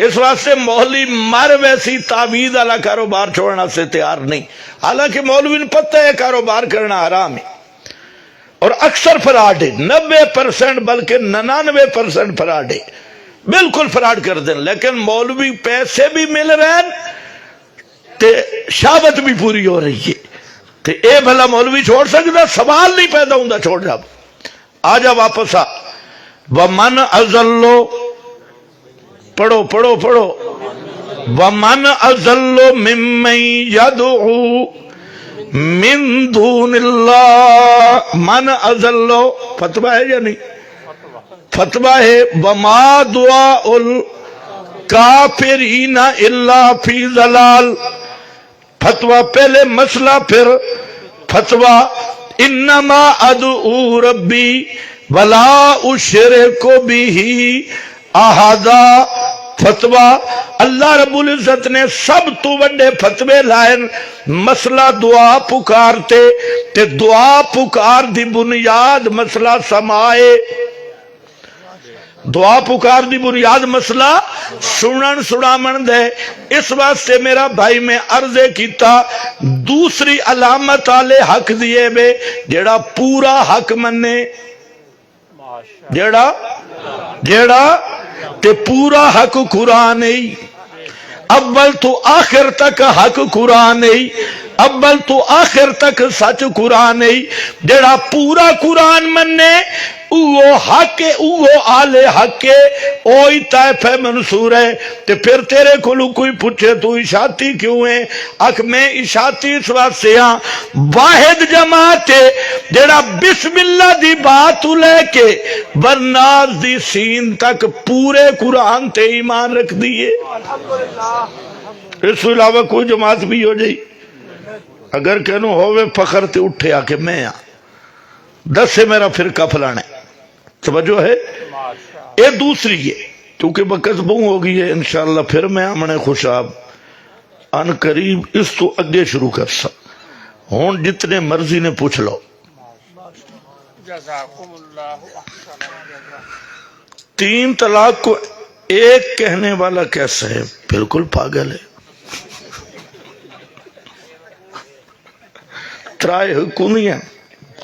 اس واسطے مولوی مر ویسی تعویذ والا کاروبار چھوڑنا سے تیار نہیں، حالانکہ مولوی نے پتہ ہے کاروبار کرنا حرام ہے اور اکثر فراڈ ہے، 90% بلکہ 99% فراڈ ہے، بالکل فراڈ کر دیں، لیکن مولوی پیسے بھی مل رہے ہیں تے شہوت بھی پوری ہو رہی ہے، تے اے بھلا مولوی چھوڑ سکتا؟ سوال نہیں پیدا ہوندا، چھوڑ جا، آ جا واپس آ۔ وَمَنْ أَضَلُّ، پڑھو پڑھو پڑھو، وَمَنْ أَضَلُّ مِمَّنْ يَدْعُو مِن دُونِ اللَّهِ، من أَضَلُّ فتوہ ہے یا نہیں؟ فتوہ ہے، وَمَا دُعَاءُ الْكَافِرِينَ إِلَّا فِي ضَلَالٍ، فتوہ پہلے مسئلہ پھر فتوہ، انما ادعو ربی ولا اشرک بہ احدا، فتوہ اللہ رب العزت نے سب تو بڑے فتوے لائے، مسئلہ دعا پکارتے تے دعا پکار دی بنیاد مسئلہ سمائے، دعا پکار دی بنیاد مسئلہ سنن سنامن دے۔ اس واسطے میرا بھائی میں عرض کیتا دوسری علامت آلے حق دیئے بے، جیڑا پورا حق مننے، جیڑا تے پورا حق قرآن ہے، اول تو آخر تک حق قرآن ہے، اول تو آخر تک سچ قرآن ہے، جیڑا پورا قرآن مننے اوہ حق ہے، اوہ آل حق ہے، اوہی طائف ہے منصور ہے۔ تے پھر تیرے کولو کوئی پوچھے تو اشاعتی کیوں ہے؟ اک میں اشاعتی اس واسطے ہاں، واحد جماعت ہے جیڑا بسم اللہ دی بات لے کے والناس دی سین تک پورے قرآن تے ایمان رکھ دیئے۔ اس علاوہ کوئی جماعت بھی ہو جائی، اگر کہنو ہوئے فخر تے اٹھے آ کے میں ہاں 10 سے میرا فرقہ فلانا ہے، توجہ ہے؟ اے دوسری ہے، کیونکہ وقت بہت ہو گئی ہے، انشاءاللہ پھر میں امن خوشاب ان قریب اس تو اگے شروع کر سا، ہون جتنے مرضی نے پوچھ لو۔ تین طلاق کو ایک کہنے والا کیسا ہے؟ بالکل پاگل ہے۔ ترائے حکم نہیں ہے،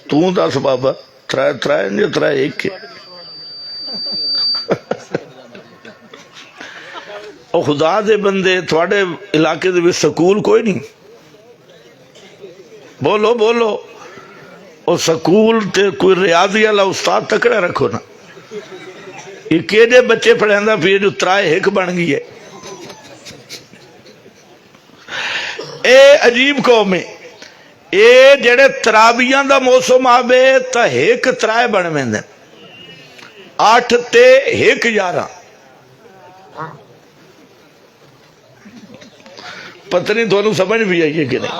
تو دس بابا ترائے نہیں ترائے ایک ہے۔ او خدا دے بندے تھوڑے علاقے دے سکول کوئی نہیں؟ بولو بولو، او سکول تے کوئی ریاضی والا استاد تکڑا رکھو نا، یہ کیڑے بچے پڑھیندا پھر جو ترائے ایک بن گئی ہے۔ اے عجیب قوم ہے، اے جڑے ترابیاں دا موسم آوے تا ایک ترائے بن ویندے، 8 تے 1 11، پتہ نہیں دونوں سمجھ بھی آئیے کہ نہیں؟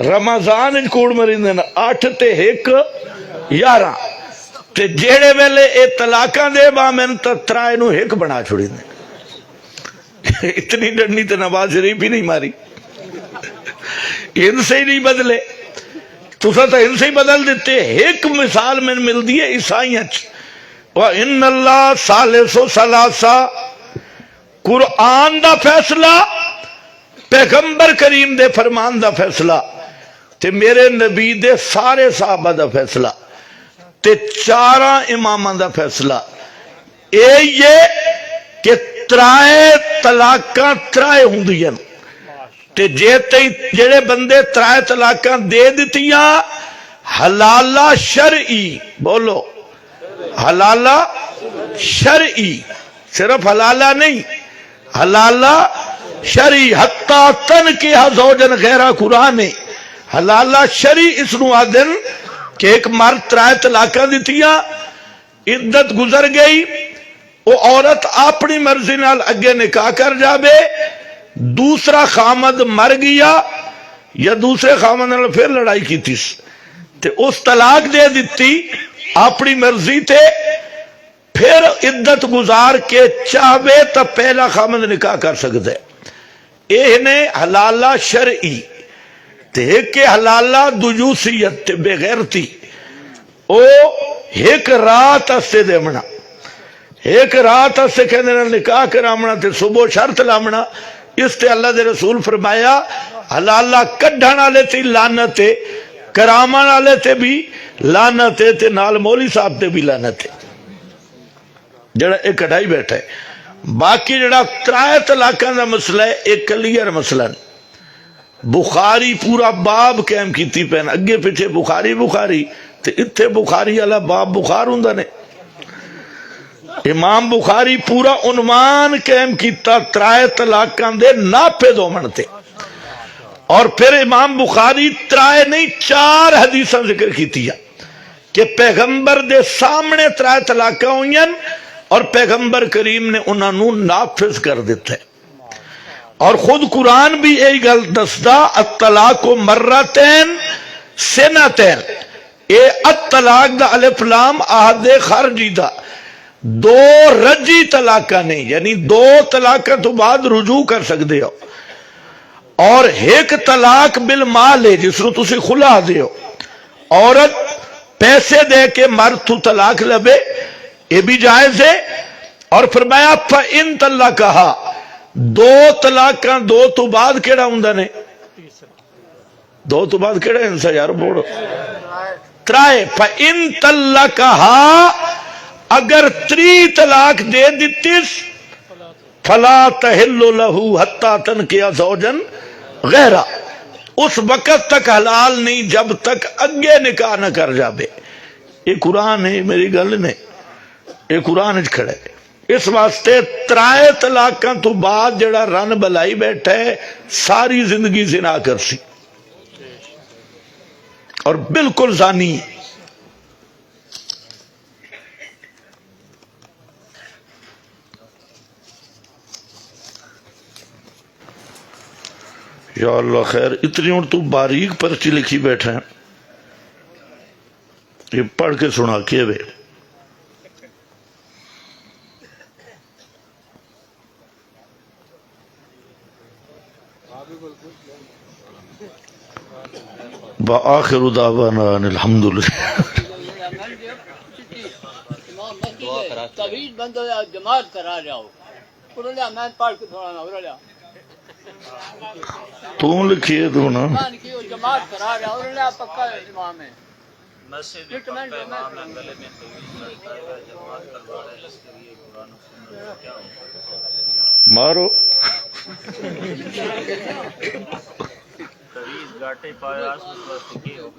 رمضان کوڑ مرین دینا 8 تے 1 11 تے جیڑے ویلے اے طلاقاں دے بامن تا ترائے نو ایک بنا چھوڑی دے اتنی ڈنڈی تے نواز شریف بھی نہیں ماری ان سے ہی نہیں بدلے تُسا تو ان سے ہی بدل دیتے ایک مثال میں مل دی ہے عیسائیاں وَإِنَّ اللَّهَ ثَالِثُ ثَلَاثَةٍ قرآن دا فیصلہ پیغمبر کریم دے فرمان دا فیصلہ تے میرے نبی دے سارے صحابہ دا فیصلہ تے 4 اماماں دا فیصلہ اے یہ کہ ترائے طلاقاں ترائے ہوندیاں تے جڑے بندے ترائے طلاقاں دے دتیاں حلالہ شرعی بولو حلالہ شرعی صرف حلالہ نہیں حلالہ شرعی حتیٰ تنکحہ زوجن غیرہ قرآن حلالہ شرعی اس نو آدن کہ ایک مرد ترائے طلاقاں دیتیاں عدت گزر گئی وہ عورت اپنی مرضی نال اگے نکاح کر جابے دوسرا خامد مر گیا یا دوسرے خامد نال پھر لڑائی کی تھی تے اس طلاق دے دیتی اپنی مرضی تے پھر عدت گزار کے چاہوے تا پہلا خامد نکاح کر سکتے اے نے حلالہ شرعی تے ایک حلالہ دجوسیت تے بغیرتی او ایک رات اسے دیمنا ایک رات اسے کہنے نکاح کرامنا تے صبح شرط لامنا اس تے اللہ دے رسول فرمایا حلالہ کڈھن والے تے لعنت ہے کرامن والے تے بھی لعنت ہے تے نال مولوی صاحب تے بھی لعنت ہے جڑا ایک کٹائی بیٹھا ہے باقی جڑا ترائے طلاقاں دا مسئلہ ہے ایک کلیئر مسئلہ نہیں بخاری پورا باب قائم کیتی پین اگے پیچھے بخاری تے اتھے بخاری والا باب بخار ہوندا نے امام بخاری پورا عنوان قائم کیتا ترائے طلاقاں دے نافذ ہون تے اور پھر امام بخاری ترائے نہیں 4 حدیثاں ذکر کیتی کہ پیغمبر دے سامنے ترائے طلاقاں ہوئیں اور پیغمبر کریم نے انہاں نو نافذ کر دیتا ہے اور خود قرآن بھی یہی گل دسدا الطلاق مرتين سنتين اے الطلاق دا الف لام عہد خارجی دا 2 رجی طلاقاں نہیں یعنی 2 طلاقاں تو بعد رجوع کر سکتے ہو اور ایک طلاق بالمال ہے جس رو تسی خلا دے ہو عورت پیسے دے کے مرد تو طلاق لبے یہ بھی جائز ہے اور فرمایا فَإِن طَلَّقَهَا 2 طلاقاں 2 تو بعد کیڑا ہوندہ نے 2 تو بعد کیڑا انسا یار بوڑو ترائے فَإِن طَلَّقَهَا اگر 3 طلاق دے دیتیس فَلَا تَحِلُّ لَهُ حَتَّى تَنْكِحَ زَوْجًا غَيْرَهُ اس وقت تک حلال نہیں جب تک اگے نکاح نہ کر جابے یہ قرآن ہے میری گل نہیں یہ قرآن اچ کھڑے اس واسطے ترائے طلاقاں تو بعد جڑا رن بلائی بیٹھا ہے ساری زندگی زنا کر سی اور بالکل زانی یا اللہ خیر اتنی اور تو باریک پرچی لکھی بیٹھا ہے یہ پڑھ کے سنا کے وے وآخر دعوانا ان الحمدللہ طویل بندو جماعت کرا رہا ہو لیا میں پڑھ کے تھوڑا نہ لیا تو لکھیے تو نا جماعت کرا رہا ہو لیا پکا امام ہے مارو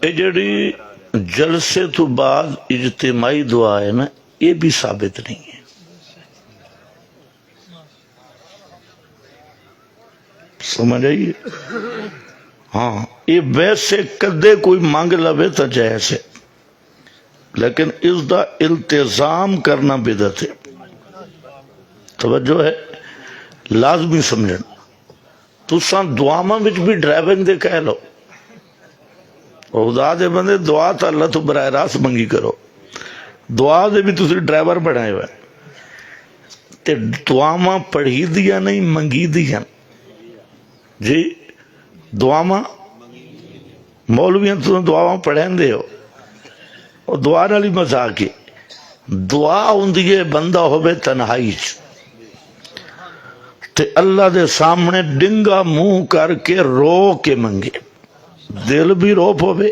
یہ جڑی جلسے تو بعد اجتماعی دعا ہے نا یہ بھی ثابت نہیں ہے سمجھ آئیے ہاں یہ ویسے کدے کوئی مانگ لوے تو جیسے لیکن اس دا التزام کرنا بدعت ہے توجہ ہے لازمی سمجھنا تساں دعاواں وچ بھی ڈرائیونگ دے کہہ لو خدا دے بندے دعا تو اللہ تو براہ راست منگی کرو. دعا دے بھی تسی ڈرائیور بنائے ہوئے تے دعاواں پڑھی دیا نہیں منگی دیا جی. دعاواں مولویاں تو دعاواں پڑھیں دے ہو اور دعا نالی مذاق ہے. دعا ہوندی ہے بندہ ہوئے تنہائی تے اللہ دے سامنے ڈنگا منہ کر کے رو کے منگے. دل بھی رو پوے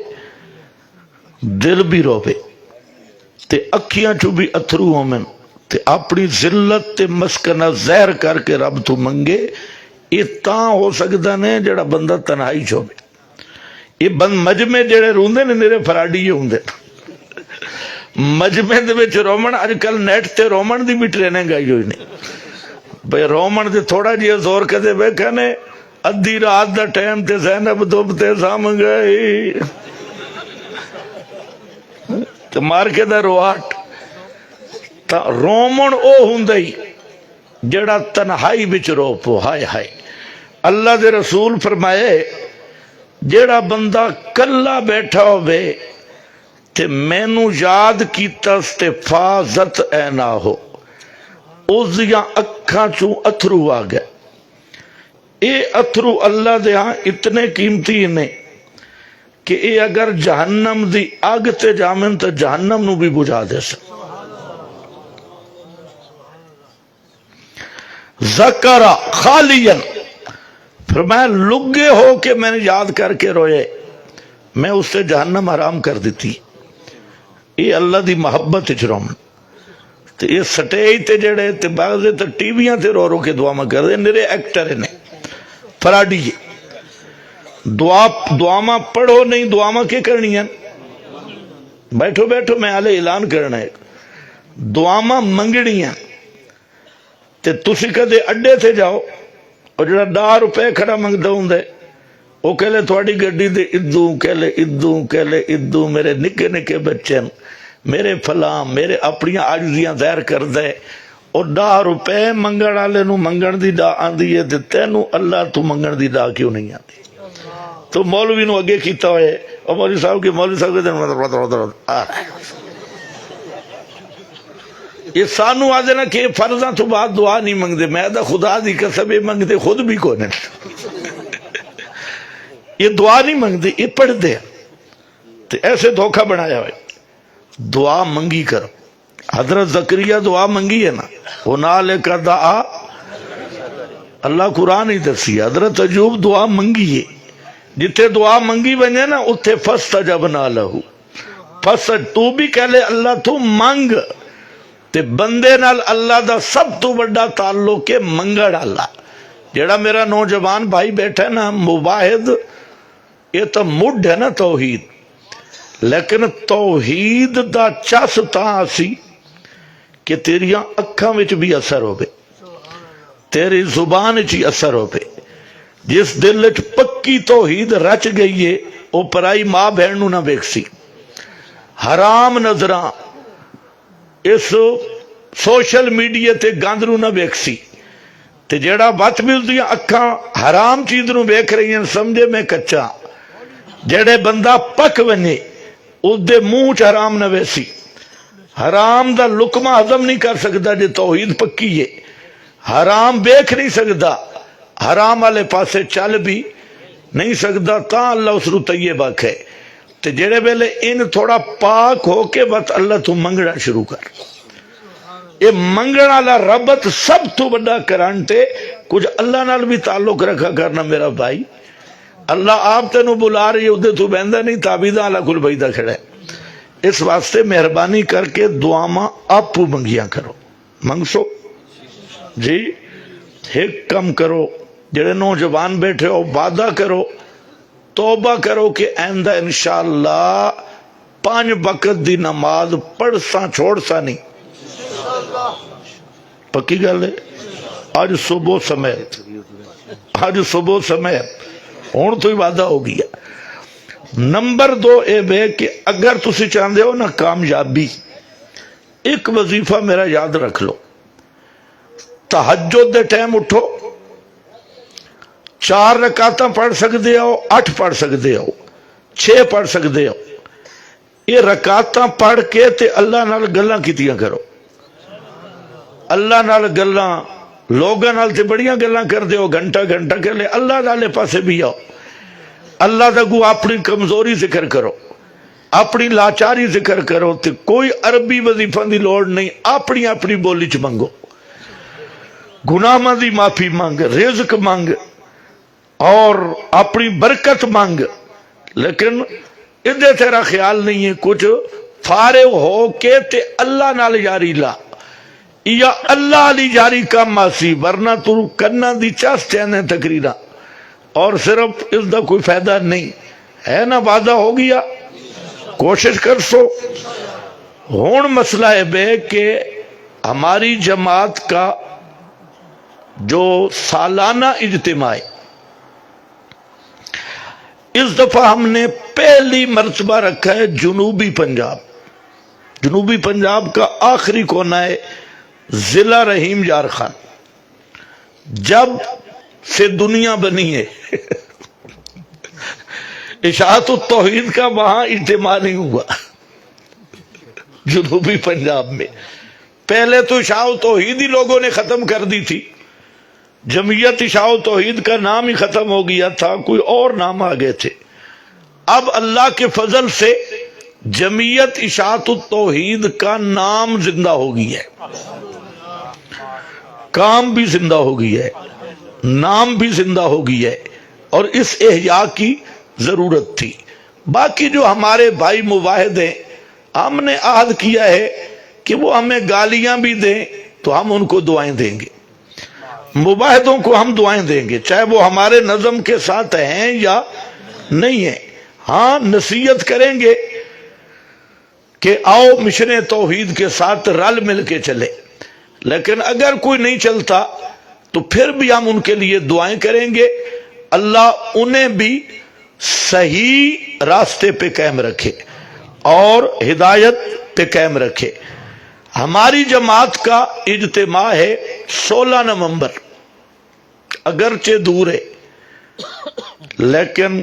دل بھی رو پے تے اکھیاں چو بھی اتھرو ہومن تے اپنی ذلت تے مسکنہ زہر کر کے رب تو منگے. یہ تاں ہو سکتا نے جڑا بندہ تنہائی چھو بے. یہ بند مجمع جڑے روندے نے میرے فراڈی ہوندے مجمع دے وچ رومن اج کل نیٹ تے رومن دی بھی ٹریننگ آئی ہوئی نہیں بھئی رومن دے تھوڑا جی زور کدے بیٹھا نے ادھی رات دا ٹائم تے زینب دبتے سام گئی تے مار کے دا رواٹ تا رومن او ہوندی جڑا تنہائی بچ رو پو. ہائے ہائے اللہ دے رسول فرمائے جڑا بندہ کلا بیٹھا ہوئے تے مینو یاد کیتا تے فازت اے نہ ہو اس دیاں اکھاں چوں اتھرو آ گئے. اے اتھرو اللہ دے ہاں اتنے قیمتی نے کہ اے اگر جہنم دی آگ تے جامن تو جہنم نو بھی بجھا دے سکتے. ذکرہ خالین فرمایا لگے ہو کہ میں نے یاد کر کے روئے میں اس سے جہنم حرام کر دیتی. یہ اللہ دی محبت اچھروم تو یہ سٹیج تے جڑے تے بعضے تے ٹی ویاں تے رو رو کے دعا میں کر دے نرے ایکٹر نے فراڈی دعا میں پڑھو نہیں دعا میں کیا کرنی ہے بیٹھو بیٹھو میں آلے اعلان کرنا ہے دعا میں منگنی ہے تے تسی کدے اڈے تھے جاؤ اور جڑا 10 روپے کھڑا منگتا ہوں دے وہ کہلے تھوڑی گڈی دے کہلے ادو میرے نکے نکے بچے میرے فلاں میرے اپنی عاجزیاں ظاہر کر دے اور 10 روپے منگن والے نو منگن دی دا آندی ہے تے تینوں اللہ تو منگن دی دا کیوں نہیں آتی. تو مولوی نو اگے کیتا ہوئے اور مولوی صاحب کے دن یہ سانو آدھے نا کہ فرضاں تو بعد دعا نہیں منگتے. میں دا خدا دی قسم یہ منگتے خود بھی کونے یہ دعا نہیں منگتے یہ پڑھ دے تو ایسے دھوکہ بنایا ہوئے. دعا منگی کرو. حضرت زکریا دعا منگی ہے نا ہنالک دعا اللہ قرآن ہی دسی. حضرت ایوب دعا منگی ہے جتھے دعا منگی بنے نا اتھے فاستجبنا لہو. تو بھی کہہ لے اللہ تو منگ تے بندے نال اللہ دا سب تو بڑا تعلق ہے منگڑ اللہ. جیڑا میرا نوجوان بھائی بیٹھا ہے نا مباہد یہ تو مڈ ہے نا توحید لیکن توحید دا چس تاں سی کہ تیریاں اکھاں وچ بھی اثر ہوئے تیری زبان وچ اثر ہوئے. جس دل وچ پکی توحید رچ گئی ہے وہ پرائی ماں بہن نو نہ ویکسی حرام نظراں اس سوشل میڈیا تے گند نو نہ ویکسی تے جیڑا بات ملدیاں اکھاں حرام چیز نو ویکھ رہی ہیں سمجھے میں کچا. جیڑے بندہ پک ونے اس دے منہ چ حرام نہ ویسی. حرام دا لقمہ ہضم نہیں کر سکتا جے توحید پکی ہے. حرام ویکھ نہیں سکتا حرام والے پاسے چل بھی نہیں سکتا تاں اللہ اس رو طیبہ کہے. تے جڑے ویلے ان تھوڑا پاک ہو کے بس اللہ تو منگنا شروع کر. یہ منگنا والا ربط سب تو بڑا کرانٹے کچھ اللہ نال بھی تعلق رکھا کرنا میرا بھائی. اللہ آپ تینوں بلا رہی ہے ادھے تو بہندہ نہیں تابیدہ اللہ کل بھائیدہ کھڑا ہے. اس واسطے مہربانی کر کے دعاواں آپ منگیاں کرو. منگسو جی ایک کم کرو جڑے نوجوان بیٹھے ہو وعدہ کرو توبہ کرو کہ آئندہ انشاءاللہ 5 وقت دی نماز پڑھ سا چھوڑ سا نہیں. پکی گل ہے. آج صبح سمیت ہون تو ہی وعدہ ہو گیا. نمبر 2 اے بے کہ اگر تسی چاہتے ہو نا کامیابی ایک وظیفہ میرا یاد رکھ لو. تہجد دے ٹائم اٹھو 4 رکعتاں پڑھ سکتے ہو 8 پڑھ سکتے ہو 6 پڑھ سکتے ہو. یہ رکعتاں پڑھ کے تے اللہ نال گلاں کیتیاں کرو. اللہ نال گلاں لوگاں نال تے بڑیاں گلاں کردے ہو, گھنٹہ گھنٹہ کر لے. اللہ والے پاسے بھی آؤ, اللہ دا کو اپنی کمزوری ذکر کرو, اپنی لاچاری ذکر کرو. تے کوئی عربی وظیفہ دی لوڑ نہیں, اپنی اپنی بولی چ منگو, گناہاں دی معافی مانگ, رزق مانگ اور اپنی برکت مانگ. لیکن ادھے تیرا خیال نہیں ہے, کچھ فارغ ہو کے تے اللہ نال یاری لا, یا اللہ علی یاری کام آسی, ورنہ تو کرنا دی چاس چینے تقریرہ اور صرف اس دا کوئی فائدہ نہیں ہے. نا وعدہ ہو گیا, کوشش کر سو. ہون مسئلہ ہے بے کہ ہماری جماعت کا جو سالانہ اجتماع ہے, اس دفعہ ہم نے پہلی مرتبہ رکھا ہے جنوبی پنجاب. جنوبی پنجاب کا آخری کونا ہے ضلع رحیم یار خان. جب سے دنیا بنی ہے اشاعت التوحید کا وہاں اجتماع نہیں ہوا جنوبی پنجاب میں. پہلے تو اشاعت التوحید ہی لوگوں نے ختم کر دی تھی, جمعیت اشاعت التوحید کا نام ہی ختم ہو گیا تھا, کوئی اور نام آ گئے تھے. اب اللہ کے فضل سے جمعیت اشاعت التوحید کا نام زندہ ہو گیا ہے, کام بھی زندہ ہو گیا ہے, نام بھی زندہ ہو گیا ہے, اور اس احیاء کی ضرورت تھی. باقی جو ہمارے بھائی مواحد ہیں, ہم نے عہد کیا ہے کہ وہ ہمیں گالیاں بھی دیں تو ہم ان کو دعائیں دیں گے, مباحدوں کو ہم دعائیں دیں گے, چاہے وہ ہمارے نظم کے ساتھ ہیں یا نہیں ہیں. ہاں نصیحت کریں گے کہ آؤ مشن توحید کے ساتھ رل مل کے چلے, لیکن اگر کوئی نہیں چلتا تو پھر بھی ہم ان کے لیے دعائیں کریں گے. اللہ انہیں بھی صحیح راستے پہ قائم رکھے اور ہدایت پہ قائم رکھے. ہماری جماعت کا اجتماع ہے 16 نومبر, اگرچہ دور ہے, لیکن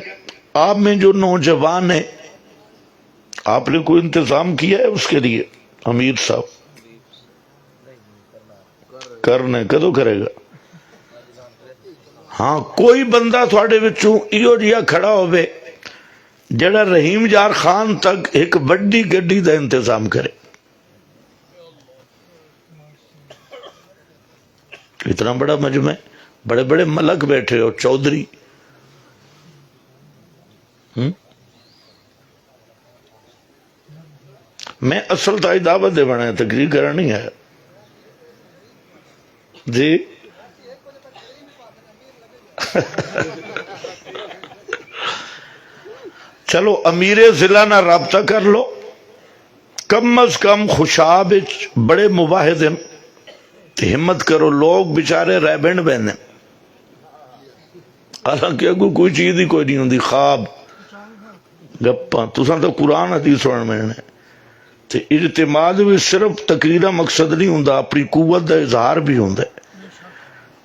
آپ میں جو نوجوان ہیں, آپ نے کوئی انتظام کیا ہے اس کے لیے؟ امیر صاحب کرنے کدو کرے گا؟ ہاں کوئی بندہ تھوڑے وچوں ایو جیا کھڑا ہوئے جڑا رحیم یار خان تک ایک بڑی گڈی دا انتظام کرے. اتنا بڑا مجمع, بڑے بڑے ملک بیٹھے ہو, چودھری, میں اصل تائی دعوت دے بنا ہے, تقریر کرنا نہیں ہے جی. چلو امیر ضلع نہ رابطہ کر لو, کم از کم خوشاب بڑے مواحد ہیں, ہمت کرو. لوگ بیچارے رہ بینڈ بہنے, حالانکہ اگو کوئی چیز ہی کوئی نہیں ہوندی, خواب گپاں. تساں تو قرآن حدیث سنن میں تے اجتماع بھی صرف تقریرا مقصد نہیں ہوندا, اپنی قوت دا اظہار بھی ہوندا ہے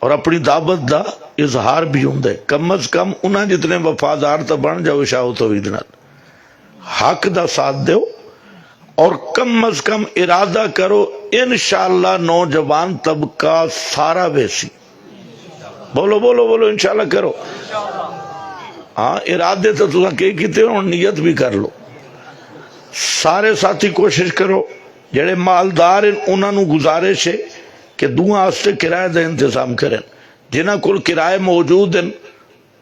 اور اپنی دعوت دا اظہار بھی ہوندا ہے. کم از کم انہاں جتنے وفادار تو بن جاؤ اشاعت توحید نال, حق دا ساتھ دیو, اور کم از کم ارادہ کرو انشاءاللہ نوجوان طبقہ سارا ویسی. بولو بولو بولو انشاءاللہ کرو. ہاں ارادے تو تساں کیتے ہو, نیت بھی کر لو. سارے ساتھی کوشش کرو, جڑے مالدار ہیں انہاں نو گزارش ہے کہ دوہاں واسطے کرایہ دا انتظام کریں. جنہاں کول کرایہ موجود ہیں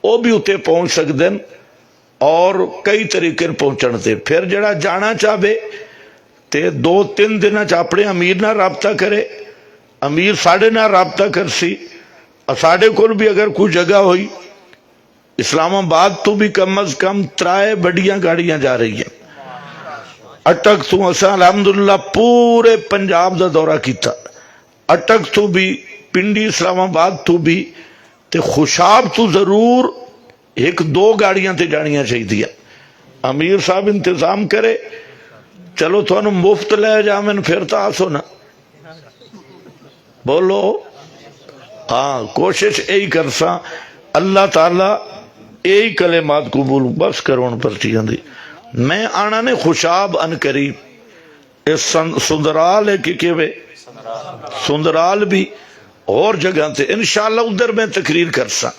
وہ بھی اتنے پہنچ سکتے ہیں, اور کئی طریقے پہنچن تے. پھر جڑا جانا چاہے تے 2-3 دن اپنے امیر نہ رابطہ کرے, امیر ساڑھے نہ رابطہ کر سی. ساڑھے کول بھی اگر کوئی جگہ ہوئی, اسلام آباد تو بھی کم از کم 3 بڑیاں گاڑیاں جا رہی ہیں. اٹک تو اساں الحمدللہ پورے پنجاب دا دورہ کیتا, اٹک تو بھی, پنڈی اسلام آباد تو بھی, تے خوشاب تو ضرور 1-2 گاڑیاں تے جانیاں چاہیے. امیر صاحب انتظام کرے. چلو تھانوں مفت لے جامن پھر تو آسو نا, بولو. ہاں کوشش یہی کرساں, اللہ تعالی یہی کلمات قبول بس کرون پرچیاں دی میں آنا نے خوشاب ان قریب اس سندرال ہے کہ وے سندرال بھی اور جگہ تے انشاءاللہ ادھر میں تقریر کر سا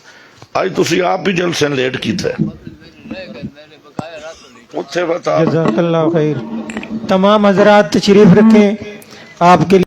آج تسی آپ ہی جلسے لیٹ کی تھے اتھے بتا جزاک اللہ خیر. تمام حضرات تشریف رکھیں آپ کے